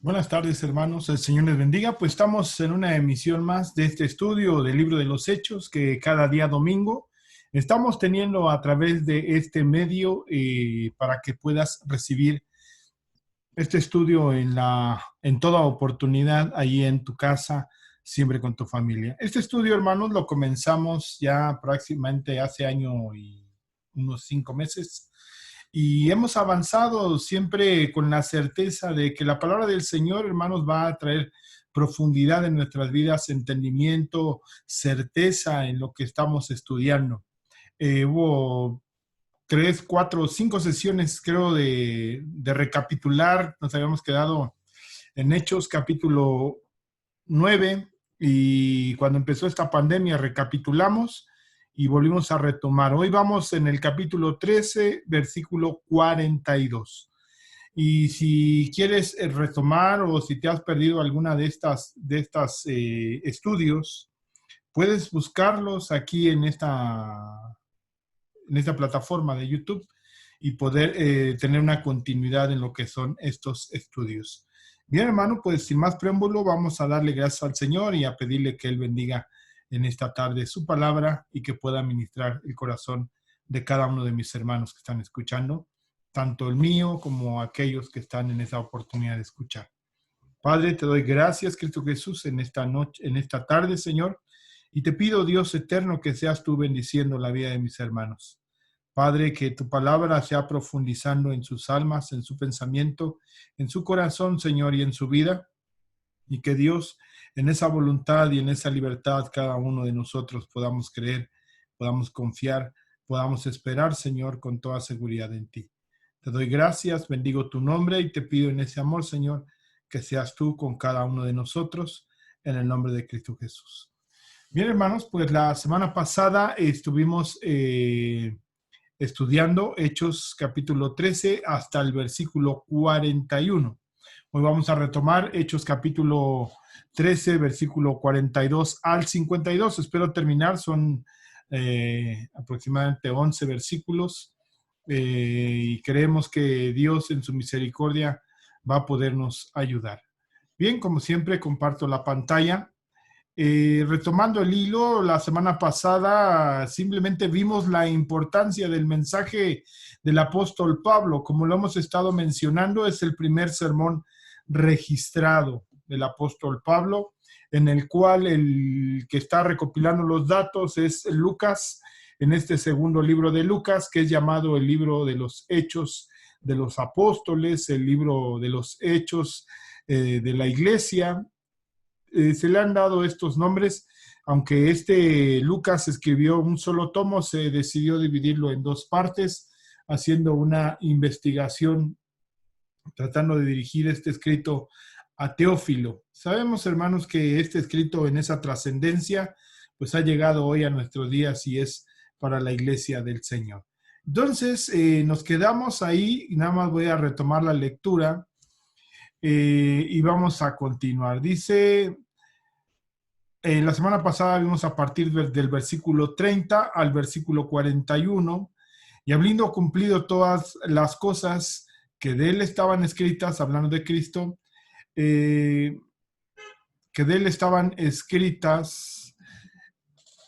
Buenas tardes, hermanos. El Señor les bendiga. Pues estamos en una emisión más de este estudio del Libro de los Hechos que cada día domingo estamos teniendo a través de este medio para que puedas recibir este estudio en toda oportunidad, ahí en tu casa, siempre con tu familia. Este estudio, hermanos, lo comenzamos ya prácticamente hace año y unos 5 meses y hemos avanzado siempre con la certeza de que la palabra del Señor, hermanos, va a traer profundidad en nuestras vidas, entendimiento, certeza en lo que estamos estudiando. Hubo 3, 4, 5 sesiones, creo, de recapitular. Nos habíamos quedado en Hechos capítulo 9 y cuando empezó esta pandemia recapitulamos y volvimos a retomar. Hoy vamos en el capítulo 13, versículo 42. Y si quieres retomar o si te has perdido alguna de estas estudios, puedes buscarlos aquí en esta plataforma de YouTube y poder tener una continuidad en lo que son estos estudios. Bien, hermano, pues sin más preámbulo, vamos a darle gracias al Señor y a pedirle que Él bendiga en esta tarde su palabra y que pueda ministrar el corazón de cada uno de mis hermanos que están escuchando, tanto el mío como aquellos que están en esa oportunidad de escuchar. Padre, te doy gracias, Cristo Jesús, en esta noche, en esta tarde, Señor, y te pido, Dios eterno, que seas tú bendiciendo la vida de mis hermanos. Padre, que tu palabra sea profundizando en sus almas, en su pensamiento, en su corazón, Señor, y en su vida, y que Dios, en esa voluntad y en esa libertad, cada uno de nosotros podamos creer, podamos confiar, podamos esperar, Señor, con toda seguridad en ti. Te doy gracias, bendigo tu nombre y te pido en ese amor, Señor, que seas tú con cada uno de nosotros, en el nombre de Cristo Jesús. Bien, hermanos, pues la semana pasada estuvimos estudiando Hechos capítulo 13 hasta el versículo 41. Hoy vamos a retomar Hechos capítulo 13, versículo 42 al 52. Espero terminar, son aproximadamente 11 versículos y creemos que Dios en su misericordia va a podernos ayudar. Bien, como siempre, comparto la pantalla. Retomando el hilo, la semana pasada simplemente vimos la importancia del mensaje del apóstol Pablo. Como lo hemos estado mencionando, es el primer sermón registrado del apóstol Pablo, en el cual el que está recopilando los datos es Lucas, en este segundo libro de Lucas, que es llamado el libro de los Hechos de los Apóstoles, el libro de los Hechos de la Iglesia. Se le han dado estos nombres, aunque Lucas escribió un solo tomo, se decidió dividirlo en dos partes, haciendo una investigación, tratando de dirigir este escrito a Teófilo. Sabemos, hermanos, que este escrito en esa trascendencia, pues ha llegado hoy a nuestros días y es para la iglesia del Señor. Entonces, nos quedamos ahí y nada más voy a retomar la lectura y vamos a continuar. Dice, la semana pasada vimos a partir del versículo 30 al versículo 41, y habiendo cumplido todas las cosas que de él estaban escritas, hablando de Cristo, que de él estaban escritas,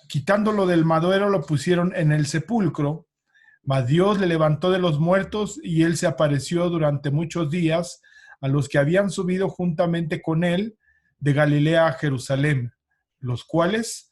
quitándolo del madero, lo pusieron en el sepulcro, mas Dios le levantó de los muertos y él se apareció durante muchos días a los que habían subido juntamente con él de Galilea a Jerusalén, los cuales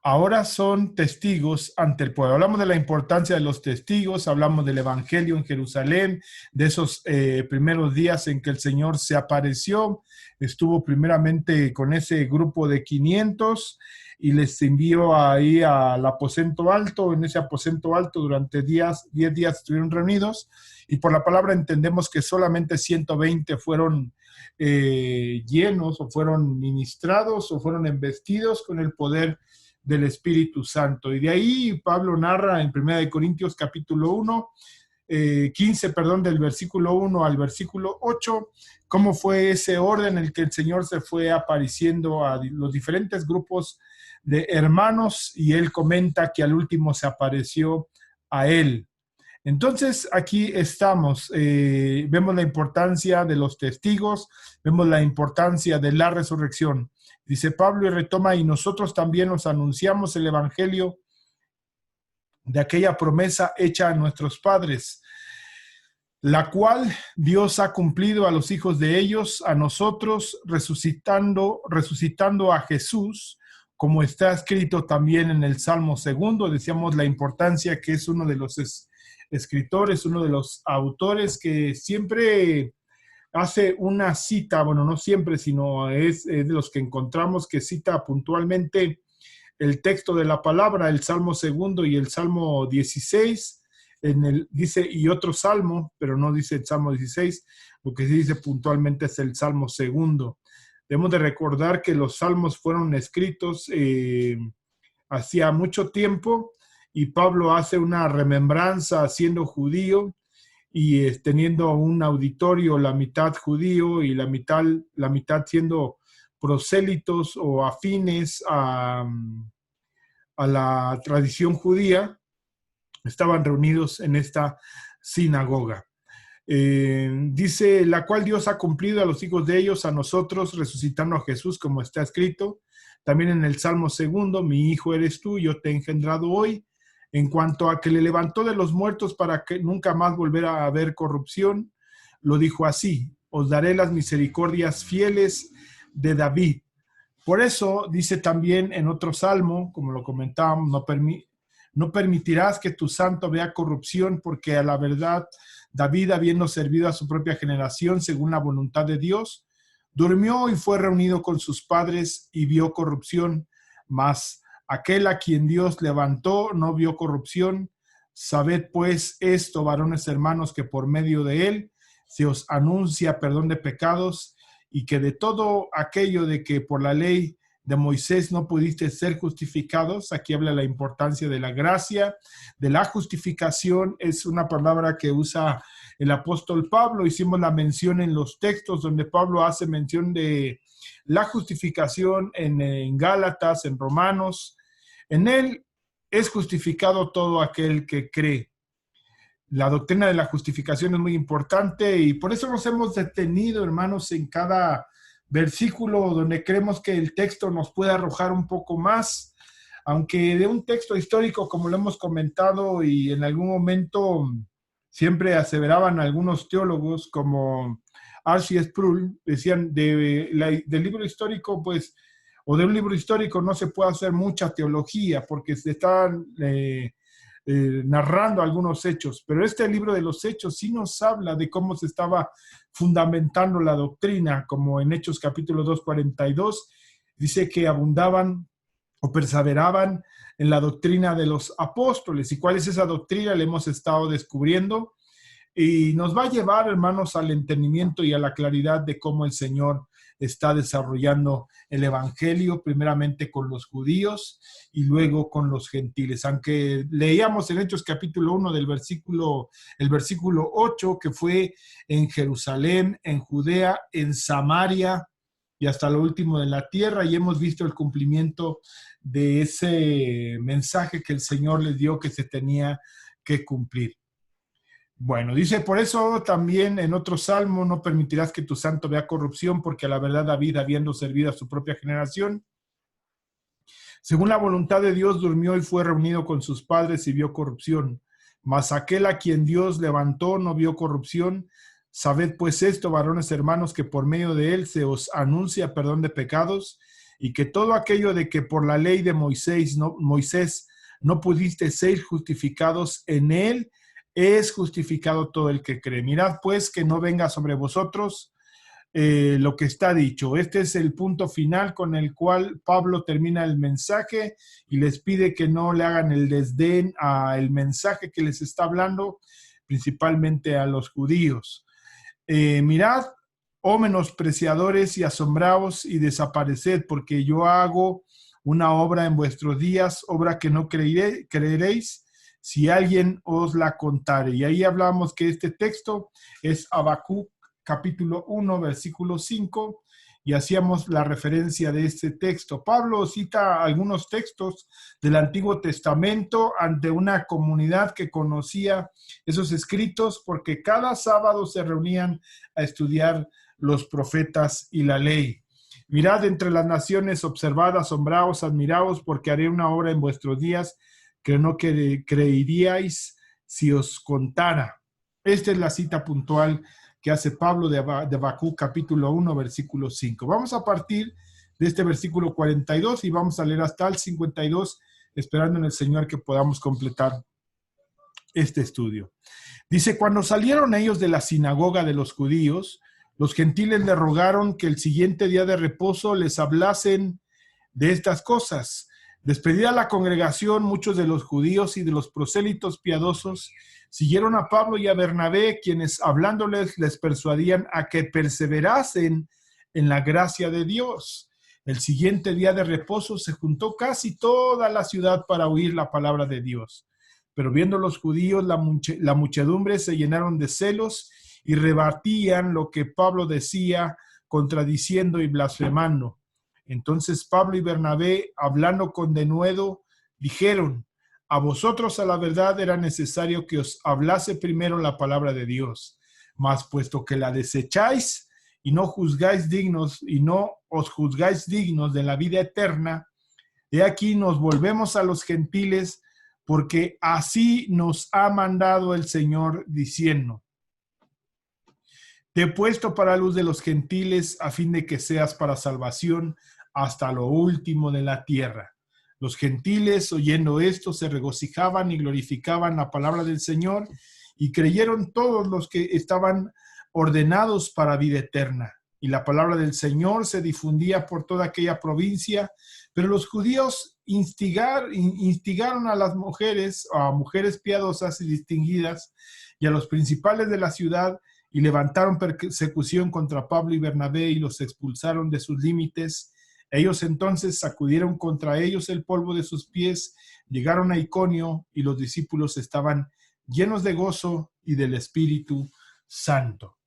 ahora son testigos ante el pueblo. Hablamos de la importancia de los testigos, hablamos del evangelio en Jerusalén, de esos primeros días en que el Señor se apareció. Estuvo primeramente con ese grupo de 500 y les envió ahí al aposento alto. En ese aposento alto durante 10 días estuvieron reunidos, y por la palabra entendemos que solamente 120 fueron llenos o fueron ministrados o fueron embestidos con el poder del Espíritu Santo. Y de ahí Pablo narra en 1 Corintios capítulo 1, 15, del versículo 1 al versículo 8, cómo fue ese orden en el que el Señor se fue apareciendo a los diferentes grupos de hermanos, y él comenta que al último se apareció a él. Entonces, aquí estamos, vemos la importancia de los testigos, vemos la importancia de la resurrección. Dice Pablo y retoma, y nosotros también nos anunciamos el evangelio de aquella promesa hecha a nuestros padres, la cual Dios ha cumplido a los hijos de ellos, a nosotros, resucitando a Jesús, como está escrito también en el Salmo 2. Decíamos la importancia que es uno de los escritores, uno de los autores que siempre hace una cita, bueno, no siempre, sino es de los que encontramos que cita puntualmente el texto de la palabra, el Salmo 2 y el Salmo 16, dice, y otro salmo, pero no dice el Salmo 16, lo que sí dice puntualmente es el Salmo 2. Debemos de recordar que los salmos fueron escritos hacía mucho tiempo, y Pablo hace una remembranza siendo judío y teniendo un auditorio, la mitad judío y la mitad siendo prosélitos o afines a la tradición judía, estaban reunidos en esta sinagoga. Dice, la cual Dios ha cumplido a los hijos de ellos, a nosotros, resucitando a Jesús, como está escrito. También en el Salmo 2, mi hijo eres tú, yo te he engendrado hoy. En cuanto a que le levantó de los muertos para que nunca más volviera a haber corrupción, lo dijo así, os daré las misericordias fieles de David. Por eso dice también en otro salmo, como lo comentábamos, no permitirás que tu santo vea corrupción, porque a la verdad David, habiendo servido a su propia generación según la voluntad de Dios, durmió y fue reunido con sus padres y vio corrupción, mas aquel a quien Dios levantó no vio corrupción. Sabed pues esto, varones hermanos, que por medio de él se os anuncia perdón de pecados, y que de todo aquello de que por la ley de Moisés no pudiste ser justificados, aquí habla la importancia de la gracia, de la justificación, es una palabra que usa el apóstol Pablo. Hicimos la mención en los textos donde Pablo hace mención de la justificación en Gálatas, en Romanos. En él es justificado todo aquel que cree. La doctrina de la justificación es muy importante y por eso nos hemos detenido, hermanos, en cada versículo donde creemos que el texto nos puede arrojar un poco más, aunque de un texto histórico, como lo hemos comentado, y en algún momento siempre aseveraban algunos teólogos como R.C. Sproul, decían del libro histórico, pues, o de un libro histórico no se puede hacer mucha teología porque se están narrando algunos hechos, pero este libro de los hechos sí nos habla de cómo se estaba fundamentando la doctrina, como en Hechos capítulo 2:42, dice que abundaban o perseveraban en la doctrina de los apóstoles. ¿Y cuál es esa doctrina? La hemos estado descubriendo y nos va a llevar, hermanos, al entendimiento y a la claridad de cómo el Señor está desarrollando el evangelio, primeramente con los judíos y luego con los gentiles. Aunque leíamos en Hechos capítulo 1 el versículo 8, que fue en Jerusalén, en Judea, en Samaria y hasta lo último de la tierra, y hemos visto el cumplimiento de ese mensaje que el Señor les dio que se tenía que cumplir. Bueno, dice, por eso también en otro salmo, no permitirás que tu santo vea corrupción, porque a la verdad David, habiendo servido a su propia generación, según la voluntad de Dios, durmió y fue reunido con sus padres y vio corrupción. Mas aquel a quien Dios levantó no vio corrupción. Sabed pues esto, varones hermanos, que por medio de él se os anuncia perdón de pecados, y que todo aquello de que por la ley de Moisés no pudiste ser justificados, en él es justificado todo el que cree. Mirad pues que no venga sobre vosotros lo que está dicho. Este es el punto final con el cual Pablo termina el mensaje y les pide que no le hagan el desdén al mensaje que les está hablando, principalmente a los judíos. Mirad, oh menospreciadores, y asombraos y desapareced, porque yo hago una obra en vuestros días, obra que no creeréis si alguien os la contare. Y ahí hablamos que este texto es Habacuc capítulo 1, versículo 5, y hacíamos la referencia de este texto. Pablo cita algunos textos del Antiguo Testamento ante una comunidad que conocía esos escritos porque cada sábado se reunían a estudiar los profetas y la ley. Mirad entre las naciones, observad, asombraos, admiraos, porque haré una obra en vuestros días que no creeríais si os contara. Esta es la cita puntual que hace Pablo de Habacuc, capítulo 1, versículo 5. Vamos a partir de este versículo 42 y vamos a leer hasta el 52, esperando en el Señor que podamos completar este estudio. Dice, cuando salieron ellos de la sinagoga de los judíos, los gentiles le rogaron que el siguiente día de reposo les hablasen de estas cosas. Despedida la congregación, muchos de los judíos y de los prosélitos piadosos siguieron a Pablo y a Bernabé, quienes hablándoles les persuadían a que perseverasen en la gracia de Dios. El siguiente día de reposo se juntó casi toda la ciudad para oír la palabra de Dios. Pero viendo los judíos la muchedumbre se llenaron de celos y rebatían lo que Pablo decía, contradiciendo y blasfemando. Entonces Pablo y Bernabé, hablando con denuedo, dijeron, a vosotros a la verdad era necesario que os hablase primero la palabra de Dios, mas puesto que la desecháis y no juzgáis dignos y no os juzgáis dignos de la vida eterna, he aquí nos volvemos a los gentiles, porque así nos ha mandado el Señor diciendo, te he puesto para luz de los gentiles a fin de que seas para salvación hasta lo último de la tierra. Los gentiles, oyendo esto, se regocijaban y glorificaban la palabra del Señor y creyeron todos los que estaban ordenados para vida eterna. Y la palabra del Señor se difundía por toda aquella provincia, pero los judíos instigaron a las mujeres, a mujeres piadosas y distinguidas, y a los principales de la ciudad, y levantaron persecución contra Pablo y Bernabé y los expulsaron de sus límites. Ellos entonces sacudieron contra ellos el polvo de sus pies, llegaron a Iconio y los discípulos estaban llenos de gozo y del Espíritu Santo.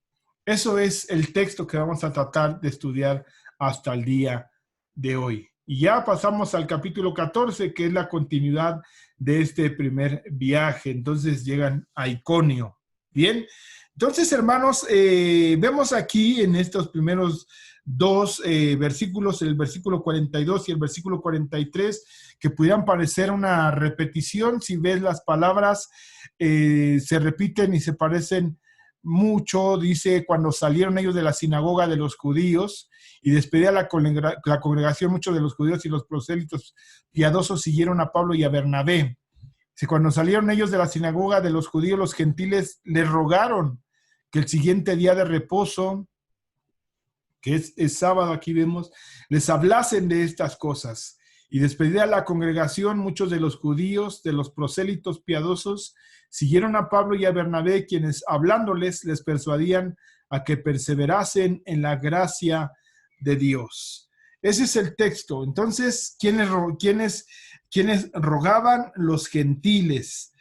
Eso es el texto que vamos a tratar de estudiar hasta el día de hoy. Y ya pasamos al capítulo 14, que es la continuidad de este primer viaje. Entonces llegan a Iconio. Bien. Entonces, hermanos, vemos aquí en estos primeros dos versículos, el versículo 42 y el versículo 43, que pudieran parecer una repetición. Si ves las palabras, se repiten y se parecen mucho. Dice, cuando salieron ellos de la sinagoga de los judíos y despedía la congregación, muchos de los judíos y los prosélitos piadosos siguieron a Pablo y a Bernabé. Dice, cuando salieron ellos de la sinagoga de los judíos, los gentiles les rogaron que el siguiente día de reposo, que es sábado, aquí vemos, les hablasen de estas cosas. Y despedida la congregación, muchos de los judíos, de los prosélitos piadosos, siguieron a Pablo y a Bernabé, quienes hablándoles les persuadían a que perseverasen en la gracia de Dios. Ese es el texto. Entonces, ¿quiénes rogaban? Los gentiles.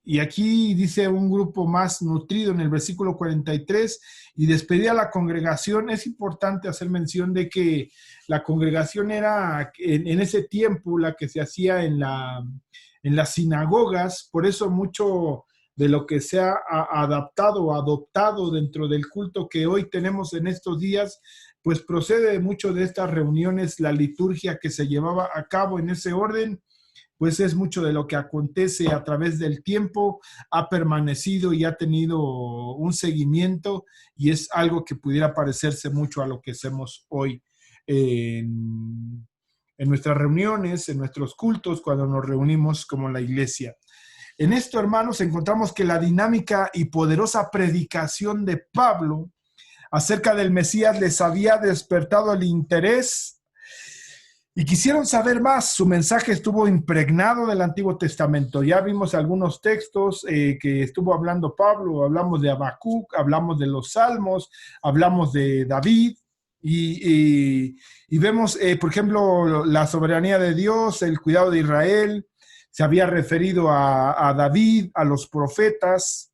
Y aquí dice un grupo más nutrido en el versículo 43, y despedía a la congregación. Es importante hacer mención de que la congregación era en ese tiempo la que se hacía en las sinagogas, por eso mucho de lo que se ha adaptado o adoptado dentro del culto que hoy tenemos en estos días, pues procede de mucho de estas reuniones, la liturgia que se llevaba a cabo en ese orden, pues es mucho de lo que acontece a través del tiempo, ha permanecido y ha tenido un seguimiento, y es algo que pudiera parecerse mucho a lo que hacemos hoy en nuestras reuniones, en nuestros cultos, cuando nos reunimos como la iglesia. En esto, hermanos, encontramos que la dinámica y poderosa predicación de Pablo acerca del Mesías les había despertado el interés y quisieron saber más. Su mensaje estuvo impregnado del Antiguo Testamento. Ya vimos algunos textos que estuvo hablando Pablo. Hablamos de Habacuc, hablamos de los Salmos, hablamos de David y vemos, por ejemplo, la soberanía de Dios, el cuidado de Israel. Se había referido a David, a los profetas.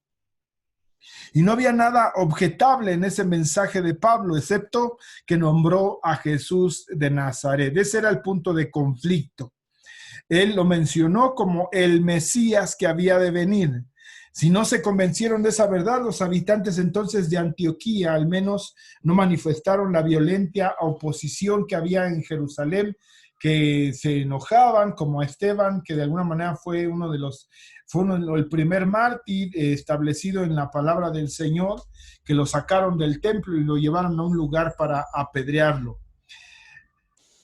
Y no había nada objetable en ese mensaje de Pablo, excepto que nombró a Jesús de Nazaret. Ese era el punto de conflicto. Él lo mencionó como el Mesías que había de venir. Si no se convencieron de esa verdad, los habitantes entonces de Antioquía al menos no manifestaron la violenta oposición que había en Jerusalén, que se enojaban, como a Esteban, que de alguna manera fue el primer mártir establecido en la palabra del Señor, que lo sacaron del templo y lo llevaron a un lugar para apedrearlo.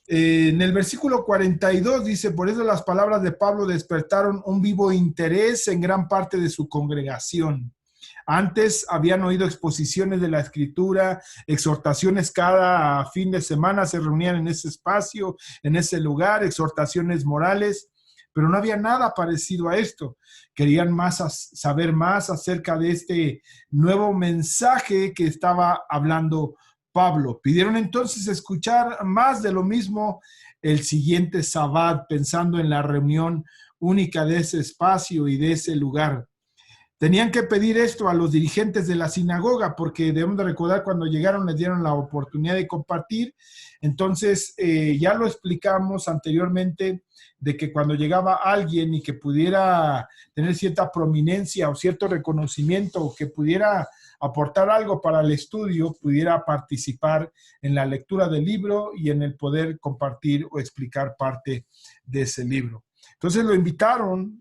En el versículo 42 dice, por eso las palabras de Pablo despertaron un vivo interés en gran parte de su congregación. Antes habían oído exposiciones de la Escritura, exhortaciones cada fin de semana, se reunían en ese espacio, en ese lugar, exhortaciones morales, pero no había nada parecido a esto. Querían saber más acerca de este nuevo mensaje que estaba hablando Pablo. Pidieron entonces escuchar más de lo mismo el siguiente sábado, pensando en la reunión única de ese espacio y de ese lugar. Tenían que pedir esto a los dirigentes de la sinagoga, porque debemos de recordar cuando llegaron les dieron la oportunidad de compartir. Entonces, ya lo explicamos anteriormente, de que cuando llegaba alguien y que pudiera tener cierta prominencia o cierto reconocimiento o que pudiera aportar algo para el estudio, pudiera participar en la lectura del libro y en el poder compartir o explicar parte de ese libro. Entonces lo invitaron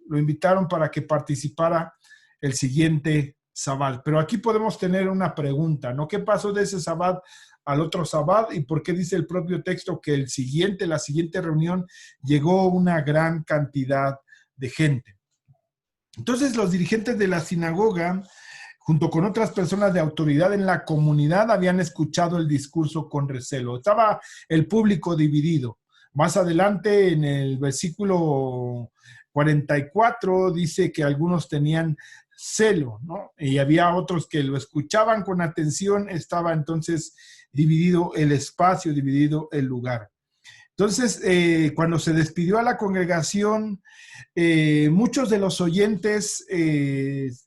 para que participara el siguiente sabbat. Pero aquí podemos tener una pregunta, ¿no? ¿Qué pasó de ese sabbat al otro sabbat? ¿Y por qué dice el propio texto que la siguiente reunión llegó una gran cantidad de gente? Entonces los dirigentes de la sinagoga, junto con otras personas de autoridad en la comunidad, habían escuchado el discurso con recelo. Estaba el público dividido. Más adelante, en el versículo 44, dice que algunos tenían celo, ¿no? Y había otros que lo escuchaban con atención. Estaba entonces dividido el espacio, dividido el lugar. Entonces, cuando se despidió a la congregación, muchos de los oyentes,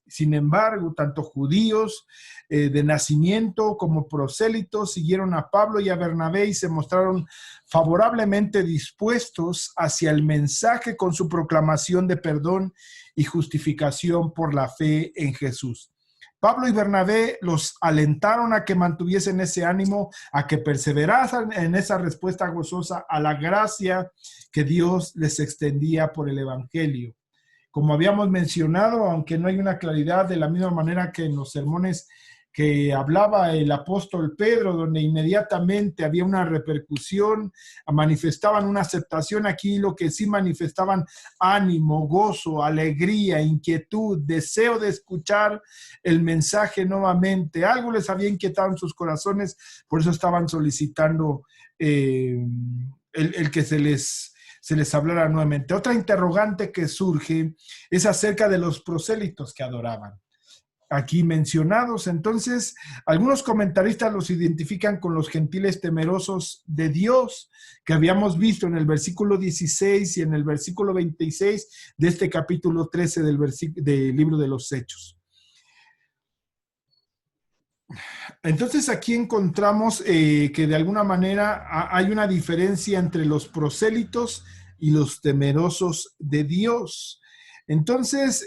sin embargo, tanto judíos de nacimiento como prosélitos, siguieron a Pablo y a Bernabé y se mostraron favorablemente dispuestos hacia el mensaje con su proclamación de perdón y justificación por la fe en Jesús. Pablo y Bernabé los alentaron a que mantuviesen ese ánimo, a que perseveraran en esa respuesta gozosa a la gracia que Dios les extendía por el evangelio. Como habíamos mencionado, aunque no hay una claridad, de la misma manera que en los sermones que hablaba el apóstol Pedro, donde inmediatamente había una repercusión, manifestaban una aceptación. Aquí lo que sí manifestaban: ánimo, gozo, alegría, inquietud, deseo de escuchar el mensaje nuevamente. Algo les había inquietado en sus corazones, por eso estaban solicitando el que se les hablara nuevamente. Otra interrogante que surge es acerca de los prosélitos que adoraban aquí mencionados. Entonces, algunos comentaristas los identifican con los gentiles temerosos de Dios que habíamos visto en el versículo 16 y en el versículo 26 de este capítulo 13 del libro de los Hechos. Entonces aquí encontramos que de alguna manera hay una diferencia entre los prosélitos y los temerosos de Dios. Entonces,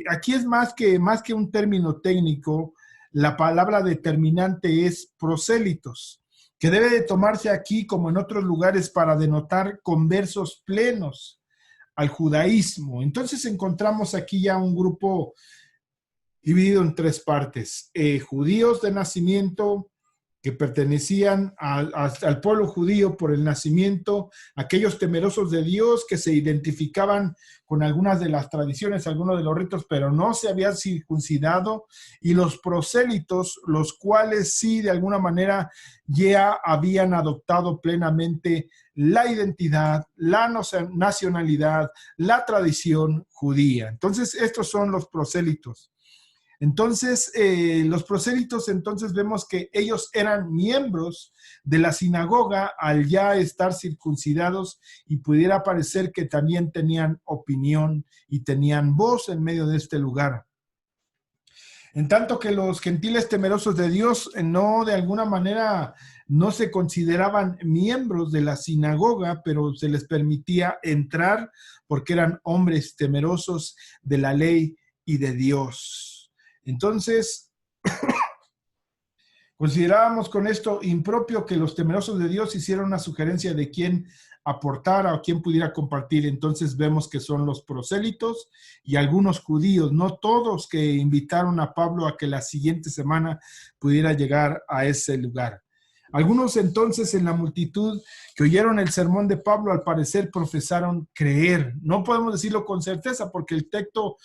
aquí es más que un término técnico, la palabra determinante es prosélitos, que debe de tomarse aquí como en otros lugares para denotar conversos plenos al judaísmo. Entonces encontramos aquí ya un grupo dividido en tres partes: judíos de nacimiento, que pertenecían al pueblo judío por el nacimiento, aquellos temerosos de Dios que se identificaban con algunas de las tradiciones, algunos de los ritos, pero no se habían circuncidado, y los prosélitos, los cuales sí de alguna manera ya habían adoptado plenamente la identidad, la nacionalidad, la tradición judía. Entonces, estos son los prosélitos. Entonces, los prosélitos, entonces vemos que ellos eran miembros de la sinagoga al ya estar circuncidados, y pudiera parecer que también tenían opinión y tenían voz en medio de este lugar. En tanto que los gentiles temerosos de Dios no, de alguna manera, no se consideraban miembros de la sinagoga, pero se les permitía entrar porque eran hombres temerosos de la ley y de Dios. Entonces, considerábamos con esto impropio que los temerosos de Dios hicieran una sugerencia de quién aportara o quién pudiera compartir. Entonces vemos que son los prosélitos y algunos judíos, no todos, que invitaron a Pablo a que la siguiente semana pudiera llegar a ese lugar. Algunos entonces en la multitud que oyeron el sermón de Pablo al parecer profesaron creer. No podemos decirlo con certeza porque el texto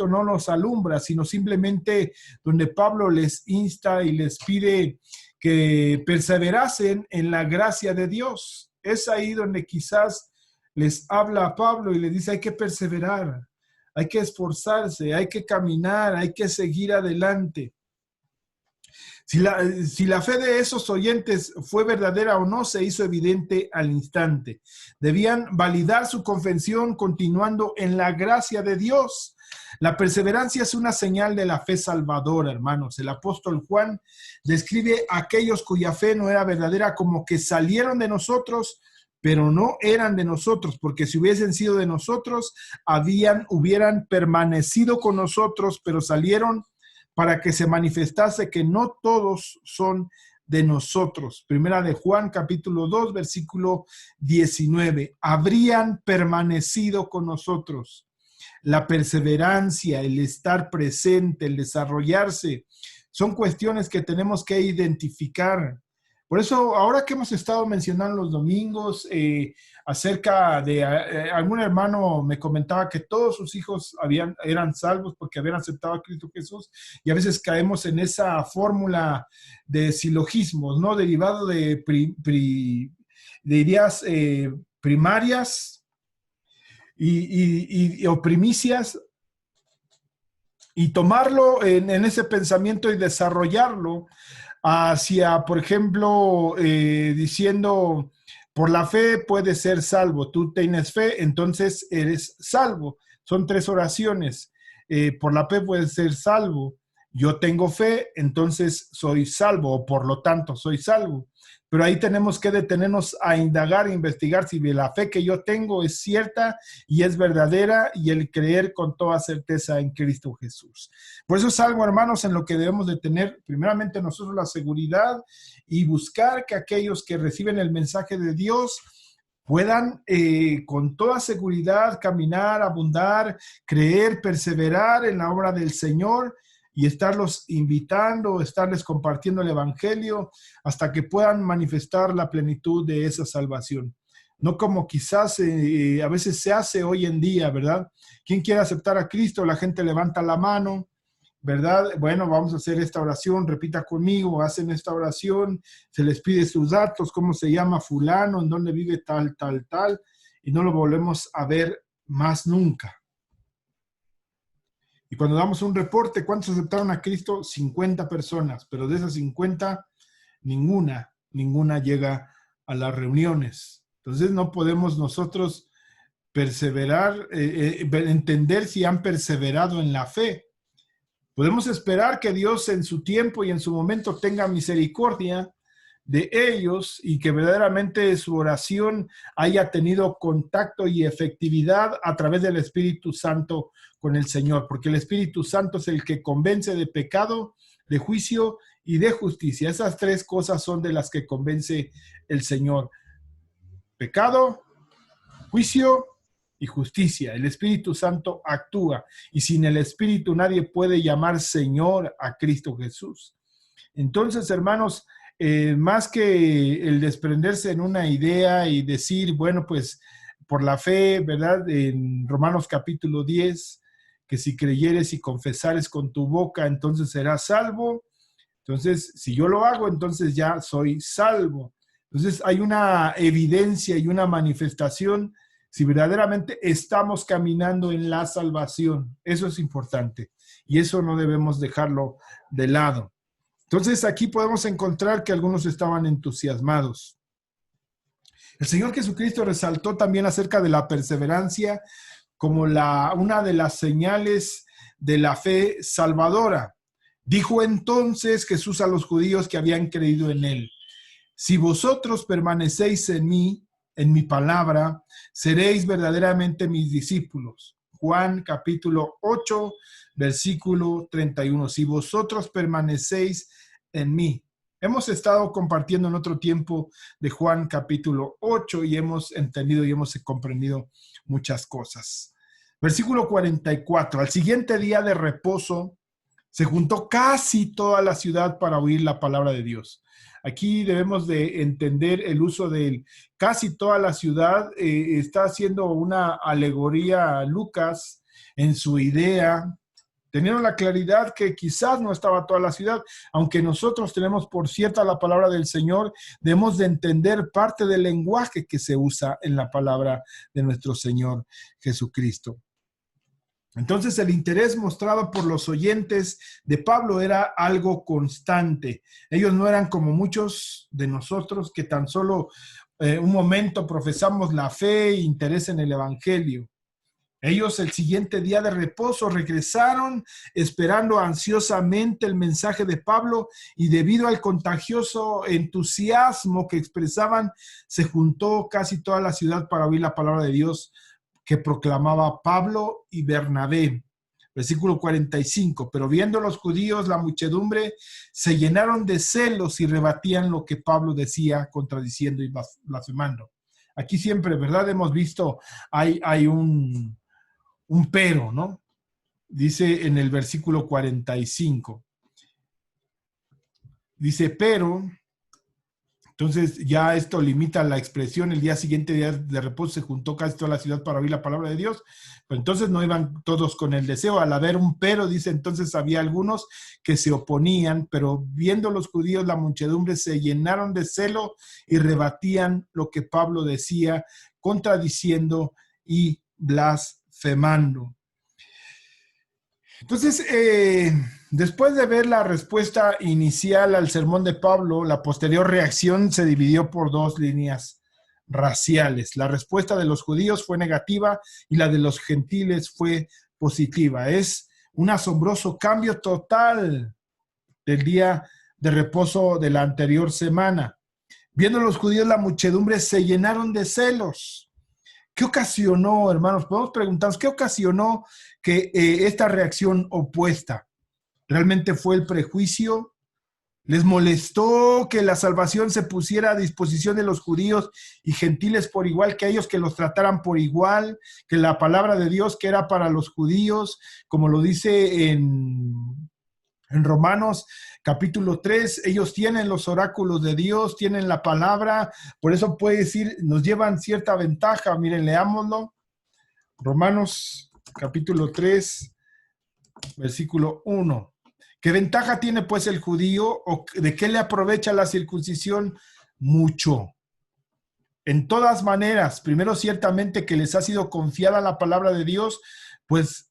no nos alumbra, sino simplemente donde Pablo les insta y les pide que perseverasen en la gracia de Dios. Es ahí donde quizás les habla a Pablo y les dice hay que perseverar, hay que esforzarse, hay que caminar, hay que seguir adelante. Si la fe de esos oyentes fue verdadera o no, se hizo evidente al instante. Debían validar su confesión continuando en la gracia de Dios. La perseverancia es una señal de la fe salvadora, hermanos. El apóstol Juan describe a aquellos cuya fe no era verdadera como que salieron de nosotros, pero no eran de nosotros, porque si hubiesen sido de nosotros, hubieran permanecido con nosotros, pero salieron para que se manifestase que no todos son de nosotros. Primera de Juan, capítulo 2, versículo 19. Habrían permanecido con nosotros. La perseverancia, el estar presente, el desarrollarse, son cuestiones que tenemos que identificar. Por eso, ahora que hemos estado mencionando los domingos, acerca de algún hermano me comentaba que todos sus hijos eran salvos porque habían aceptado a Cristo Jesús, y a veces caemos en esa fórmula de silogismos, ¿no? Derivado de ideas primarias o primicias, y tomarlo en ese pensamiento y desarrollarlo hacia, por ejemplo, diciendo, por la fe puedes ser salvo. Tú tienes fe, entonces eres salvo. Son 3 oraciones. Por la fe puedes ser salvo. Yo tengo fe, entonces soy salvo, o por lo tanto soy salvo. Pero ahí tenemos que detenernos a indagar, a investigar si la fe que yo tengo es cierta y es verdadera, y el creer con toda certeza en Cristo Jesús. Por eso es algo, hermanos, en lo que debemos de tener primeramente nosotros la seguridad y buscar que aquellos que reciben el mensaje de Dios puedan con toda seguridad caminar, abundar, creer, perseverar en la obra del Señor, y estarlos invitando, estarles compartiendo el evangelio hasta que puedan manifestar la plenitud de esa salvación. No como quizás a veces se hace hoy en día, ¿verdad? ¿Quién quiere aceptar a Cristo? La gente levanta la mano, ¿verdad? Bueno, vamos a hacer esta oración, repita conmigo, hacen esta oración, se les pide sus datos, cómo se llama fulano, en dónde vive tal, y no lo volvemos a ver más nunca. Y cuando damos un reporte, ¿cuántos aceptaron a Cristo? 50 personas, pero de esas 50, ninguna llega a las reuniones. Entonces no podemos nosotros perseverar, entender si han perseverado en la fe. Podemos esperar que Dios en su tiempo y en su momento tenga misericordia de ellos y que verdaderamente su oración haya tenido contacto y efectividad a través del Espíritu Santo con el Señor, porque el Espíritu Santo es el que convence de pecado, de juicio y de justicia. Esas 3 cosas son de las que convence el Señor: pecado, juicio y justicia. El Espíritu Santo actúa, y sin el Espíritu nadie puede llamar Señor a Cristo Jesús. Entonces, hermanos, más que el desprenderse en una idea y decir, bueno, pues por la fe, ¿verdad? En Romanos capítulo 10, que si creyeres y confesares con tu boca, entonces serás salvo. Entonces, si yo lo hago, entonces ya soy salvo. Entonces, hay una evidencia y una manifestación si verdaderamente estamos caminando en la salvación. Eso es importante y eso no debemos dejarlo de lado. Entonces, aquí podemos encontrar que algunos estaban entusiasmados. El Señor Jesucristo resaltó también acerca de la perseverancia como una de las señales de la fe salvadora. Dijo entonces Jesús a los judíos que habían creído en él: si vosotros permanecéis en mí, en mi palabra, seréis verdaderamente mis discípulos. Juan capítulo 8, versículo 31. Si vosotros permanecéis en mí. Hemos estado compartiendo en otro tiempo de Juan capítulo 8 y hemos entendido y hemos comprendido muchas cosas. Versículo 44. Al siguiente día de reposo se juntó casi toda la ciudad para oír la palabra de Dios. Aquí debemos de entender el uso de casi toda la ciudad. Está haciendo una alegoría a Lucas en su idea, teniendo la claridad que quizás no estaba toda la ciudad, aunque nosotros tenemos por cierta la palabra del Señor, debemos de entender parte del lenguaje que se usa en la palabra de nuestro Señor Jesucristo. Entonces el interés mostrado por los oyentes de Pablo era algo constante. Ellos no eran como muchos de nosotros que tan solo un momento profesamos la fe e interés en el evangelio. Ellos el siguiente día de reposo regresaron esperando ansiosamente el mensaje de Pablo, y debido al contagioso entusiasmo que expresaban, se juntó casi toda la ciudad para oír la palabra de Dios que proclamaba Pablo y Bernabé. Versículo 45. Pero viendo los judíos la muchedumbre, se llenaron de celos y rebatían lo que Pablo decía, contradiciendo y blasfemando. Aquí siempre, ¿verdad? Hemos visto, hay un pero, ¿no? Dice en el versículo 45. Dice, pero... Entonces ya esto limita la expresión: el día siguiente, día de reposo, se juntó casi toda la ciudad para oír la palabra de Dios. Pero entonces no iban todos con el deseo. Al haber un pero, dice, entonces había algunos que se oponían, pero viendo los judíos la muchedumbre, se llenaron de celo y rebatían lo que Pablo decía, contradiciendo y blasfemando. Entonces, después de ver la respuesta inicial al sermón de Pablo, la posterior reacción se dividió por dos líneas raciales. La respuesta de los judíos fue negativa y la de los gentiles fue positiva. Es un asombroso cambio total del día de reposo de la anterior semana. Viendo los judíos la muchedumbre, se llenaron de celos. ¿Qué ocasionó, hermanos? Podemos preguntarnos, ¿qué ocasionó que esta reacción opuesta? ¿Realmente fue el prejuicio? ¿Les molestó que la salvación se pusiera a disposición de los judíos y gentiles por igual, que ellos, que los trataran por igual, que la palabra de Dios que era para los judíos, como lo dice en Romanos capítulo 3, ellos tienen los oráculos de Dios, tienen la palabra, por eso puede decir, nos llevan cierta ventaja? Miren, leámoslo. Romanos capítulo 3, versículo 1. ¿Qué ventaja tiene pues el judío, o de qué le aprovecha la circuncisión? Mucho. En todas maneras, primero ciertamente que les ha sido confiada la palabra de Dios, pues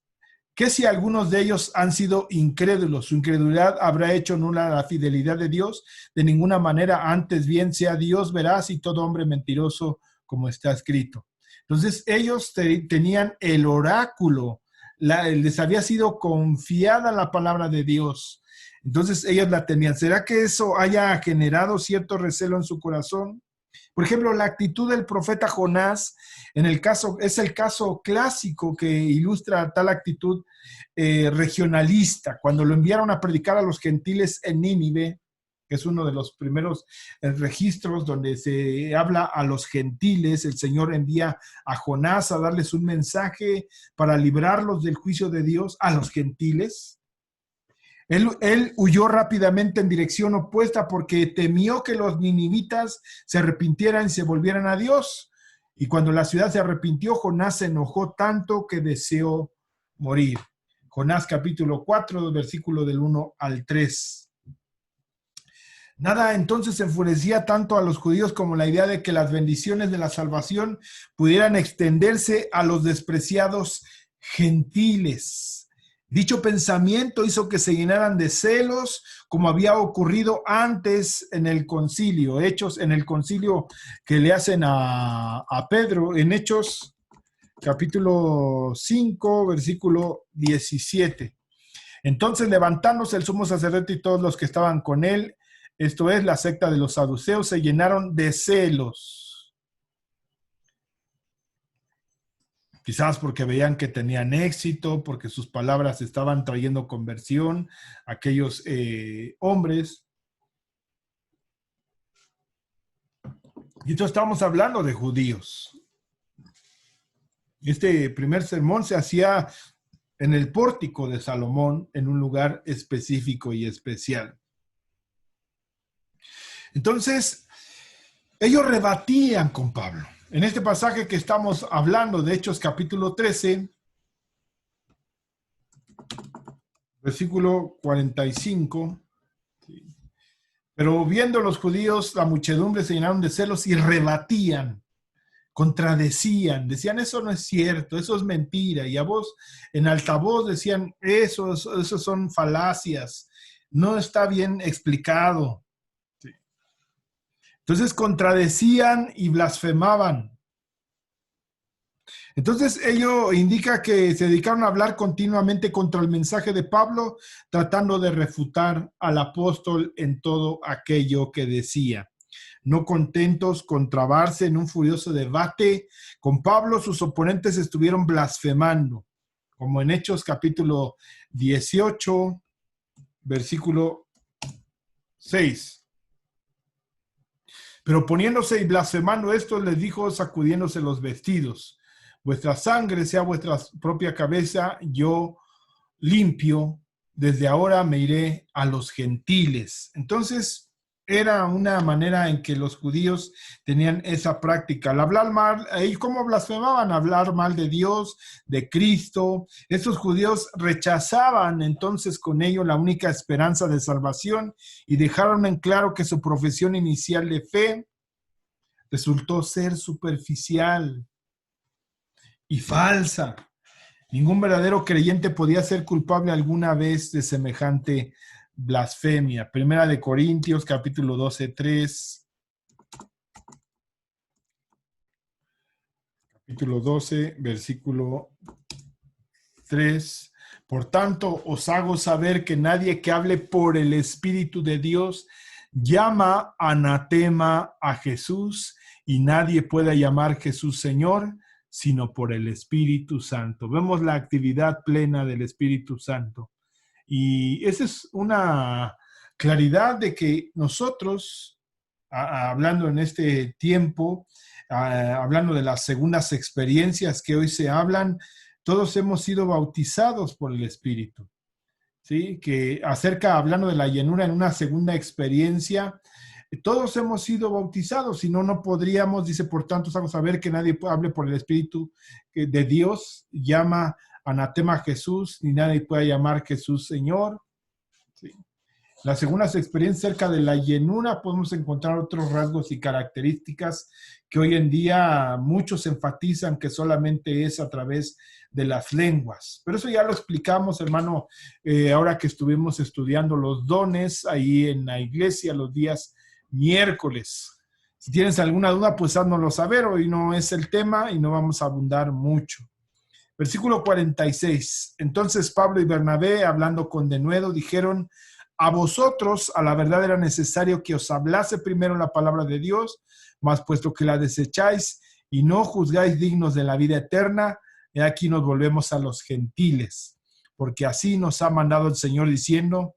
¿qué si algunos de ellos han sido incrédulos? ¿Su incredulidad habrá hecho nula la fidelidad de Dios? De ninguna manera, antes bien sea Dios veraz y todo hombre mentiroso, como está escrito. Entonces ellos tenían el oráculo, les había sido confiada la palabra de Dios. Entonces ellos la tenían. ¿Será que eso haya generado cierto recelo en su corazón? Por ejemplo, la actitud del profeta Jonás, es el caso clásico que ilustra tal actitud regionalista. Cuando lo enviaron a predicar a los gentiles en Nínive, que es uno de los primeros registros donde se habla a los gentiles, el Señor envía a Jonás a darles un mensaje para librarlos del juicio de Dios a los gentiles. Él huyó rápidamente en dirección opuesta porque temió que los ninivitas se arrepintieran y se volvieran a Dios. Y cuando la ciudad se arrepintió, Jonás se enojó tanto que deseó morir. Jonás capítulo 4, versículo del 1 al 3. Nada entonces enfurecía tanto a los judíos como la idea de que las bendiciones de la salvación pudieran extenderse a los despreciados gentiles. Dicho pensamiento hizo que se llenaran de celos, como había ocurrido antes en el concilio, en el concilio que le hacen a Pedro, en Hechos capítulo 5, versículo 17. Entonces, levantándose el sumo sacerdote y todos los que estaban con él, esto es, la secta de los saduceos, se llenaron de celos. Quizás porque veían que tenían éxito, porque sus palabras estaban trayendo conversión a aquellos hombres. Y entonces estamos hablando de judíos. Este primer sermón se hacía en el pórtico de Salomón, en un lugar específico y especial. Entonces, ellos rebatían con Pablo. En este pasaje que estamos hablando, de Hechos capítulo 13, versículo 45, ¿sí? Pero viendo los judíos, la muchedumbre se llenaron de celos y rebatían, contradecían, decían, eso no es cierto, eso es mentira. Y a voz, en altavoz decían, eso son falacias, no está bien explicado. Sí. Entonces contradecían y blasfemaban. Entonces ello indica que se dedicaron a hablar continuamente contra el mensaje de Pablo, tratando de refutar al apóstol en todo aquello que decía. No contentos con trabarse en un furioso debate con Pablo, sus oponentes estuvieron blasfemando, como en Hechos capítulo 18, versículo 6. Pero poniéndose y blasfemando esto, les dijo, sacudiéndose los vestidos, vuestra sangre sea vuestra propia cabeza, yo limpio, desde ahora me iré a los gentiles. Entonces, era una manera en que los judíos tenían esa práctica. Al hablar mal, ¿cómo blasfemaban? Hablar mal de Dios, de Cristo. Estos judíos rechazaban entonces con ello la única esperanza de salvación y dejaron en claro que su profesión inicial de fe resultó ser superficial y falsa. Ningún verdadero creyente podía ser culpable alguna vez de semejante blasfemia. Primera de Corintios, capítulo 12, 3. Capítulo 12, versículo 3. Por tanto, os hago saber que nadie que hable por el Espíritu de Dios llama anatema a Jesús, y nadie puede llamar Jesús Señor, sino por el Espíritu Santo. Vemos la actividad plena del Espíritu Santo. Y esa es una claridad de que nosotros, hablando en este tiempo, hablando de las segundas experiencias que hoy se hablan, todos hemos sido bautizados por el Espíritu. ¿Sí? Que hablando de la llenura en una segunda experiencia, todos hemos sido bautizados, si no, no podríamos, dice, por tanto, vamos a ver que nadie hable por el Espíritu de Dios, llama anatema a Jesús, ni nadie puede llamar Jesús Señor. ¿Sí? Las segundas experiencias cerca de la llenura podemos encontrar otros rasgos y características que hoy en día muchos enfatizan que solamente es a través de las lenguas. Pero eso ya lo explicamos, hermano, ahora que estuvimos estudiando los dones ahí en la iglesia los días miércoles. Si tienes alguna duda, pues háznoslo saber. Hoy no es el tema y no vamos a abundar mucho. Versículo 46. Entonces Pablo y Bernabé, hablando con denuedo, dijeron, a vosotros a la verdad era necesario que os hablase primero la palabra de Dios, mas puesto que la desecháis y no juzgáis dignos de la vida eterna, y aquí nos volvemos a los gentiles, porque así nos ha mandado el Señor diciendo,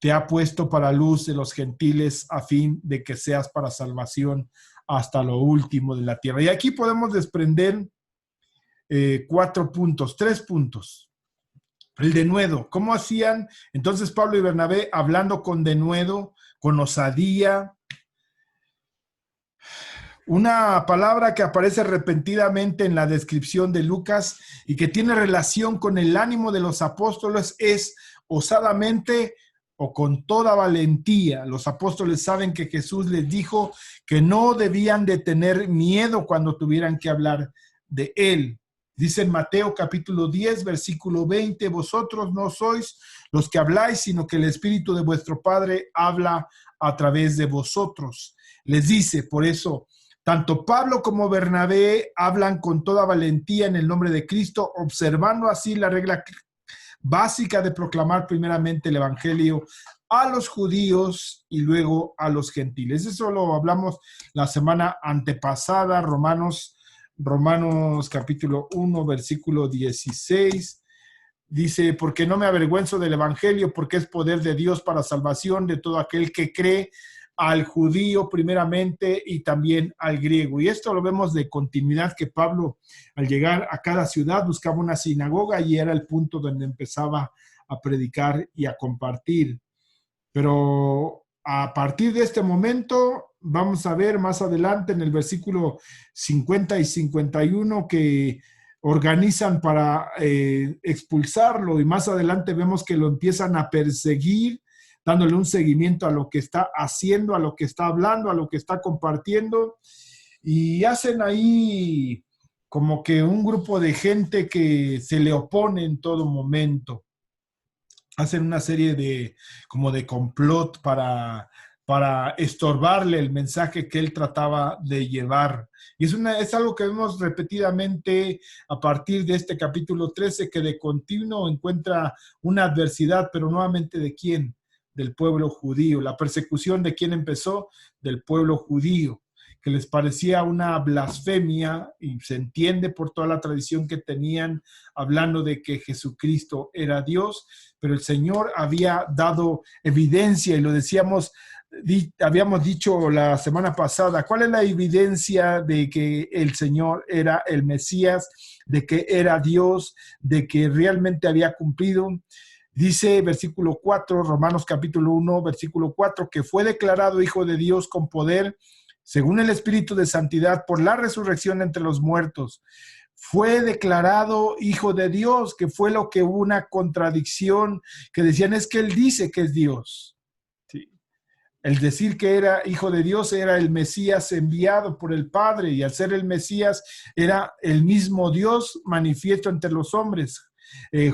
te ha puesto para luz de los gentiles a fin de que seas para salvación hasta lo último de la tierra. Y aquí podemos desprender 3 puntos. El denuedo, ¿cómo hacían? Entonces Pablo y Bernabé hablando con denuedo, con osadía. Una palabra que aparece repentinamente en la descripción de Lucas y que tiene relación con el ánimo de los apóstoles es osadamente o con toda valentía. Los apóstoles saben que Jesús les dijo que no debían de tener miedo cuando tuvieran que hablar de él. Dice en Mateo capítulo 10, versículo 20, vosotros no sois los que habláis, sino que el Espíritu de vuestro Padre habla a través de vosotros. Les dice, por eso, tanto Pablo como Bernabé hablan con toda valentía en el nombre de Cristo, observando así la regla básica de proclamar primeramente el evangelio a los judíos y luego a los gentiles. Eso lo hablamos la semana antepasada, Romanos capítulo 1, versículo 16. Dice, porque no me avergüenzo del evangelio, porque es poder de Dios para salvación de todo aquel que cree, al judío primeramente y también al griego. Y esto lo vemos de continuidad, que Pablo al llegar a cada ciudad buscaba una sinagoga y era el punto donde empezaba a predicar y a compartir. Pero a partir de este momento vamos a ver más adelante en el versículo 50 y 51 que organizan para expulsarlo, y más adelante vemos que lo empiezan a perseguir, dándole un seguimiento a lo que está haciendo, a lo que está hablando, a lo que está compartiendo, y hacen ahí como que un grupo de gente que se le opone en todo momento. Hacen una serie de como de complot para estorbarle el mensaje que él trataba de llevar. Y es algo que vemos repetidamente a partir de este capítulo 13, que de continuo encuentra una adversidad, pero nuevamente ¿de quién? Del pueblo judío. La persecución ¿de quién empezó? Del pueblo judío, que les parecía una blasfemia, y se entiende por toda la tradición que tenían, hablando de que Jesucristo era Dios, pero el Señor había dado evidencia, y lo decíamos, habíamos dicho la semana pasada, ¿cuál es la evidencia de que el Señor era el Mesías, de que era Dios, de que realmente había cumplido? Dice versículo 4, Romanos capítulo 1, versículo 4, que fue declarado Hijo de Dios con poder, según el Espíritu de Santidad, por la resurrección entre los muertos. Fue declarado Hijo de Dios, que fue lo que hubo una contradicción, que decían es que Él dice que es Dios. Sí. El decir que era Hijo de Dios era el Mesías enviado por el Padre, y al ser el Mesías era el mismo Dios manifiesto entre los hombres.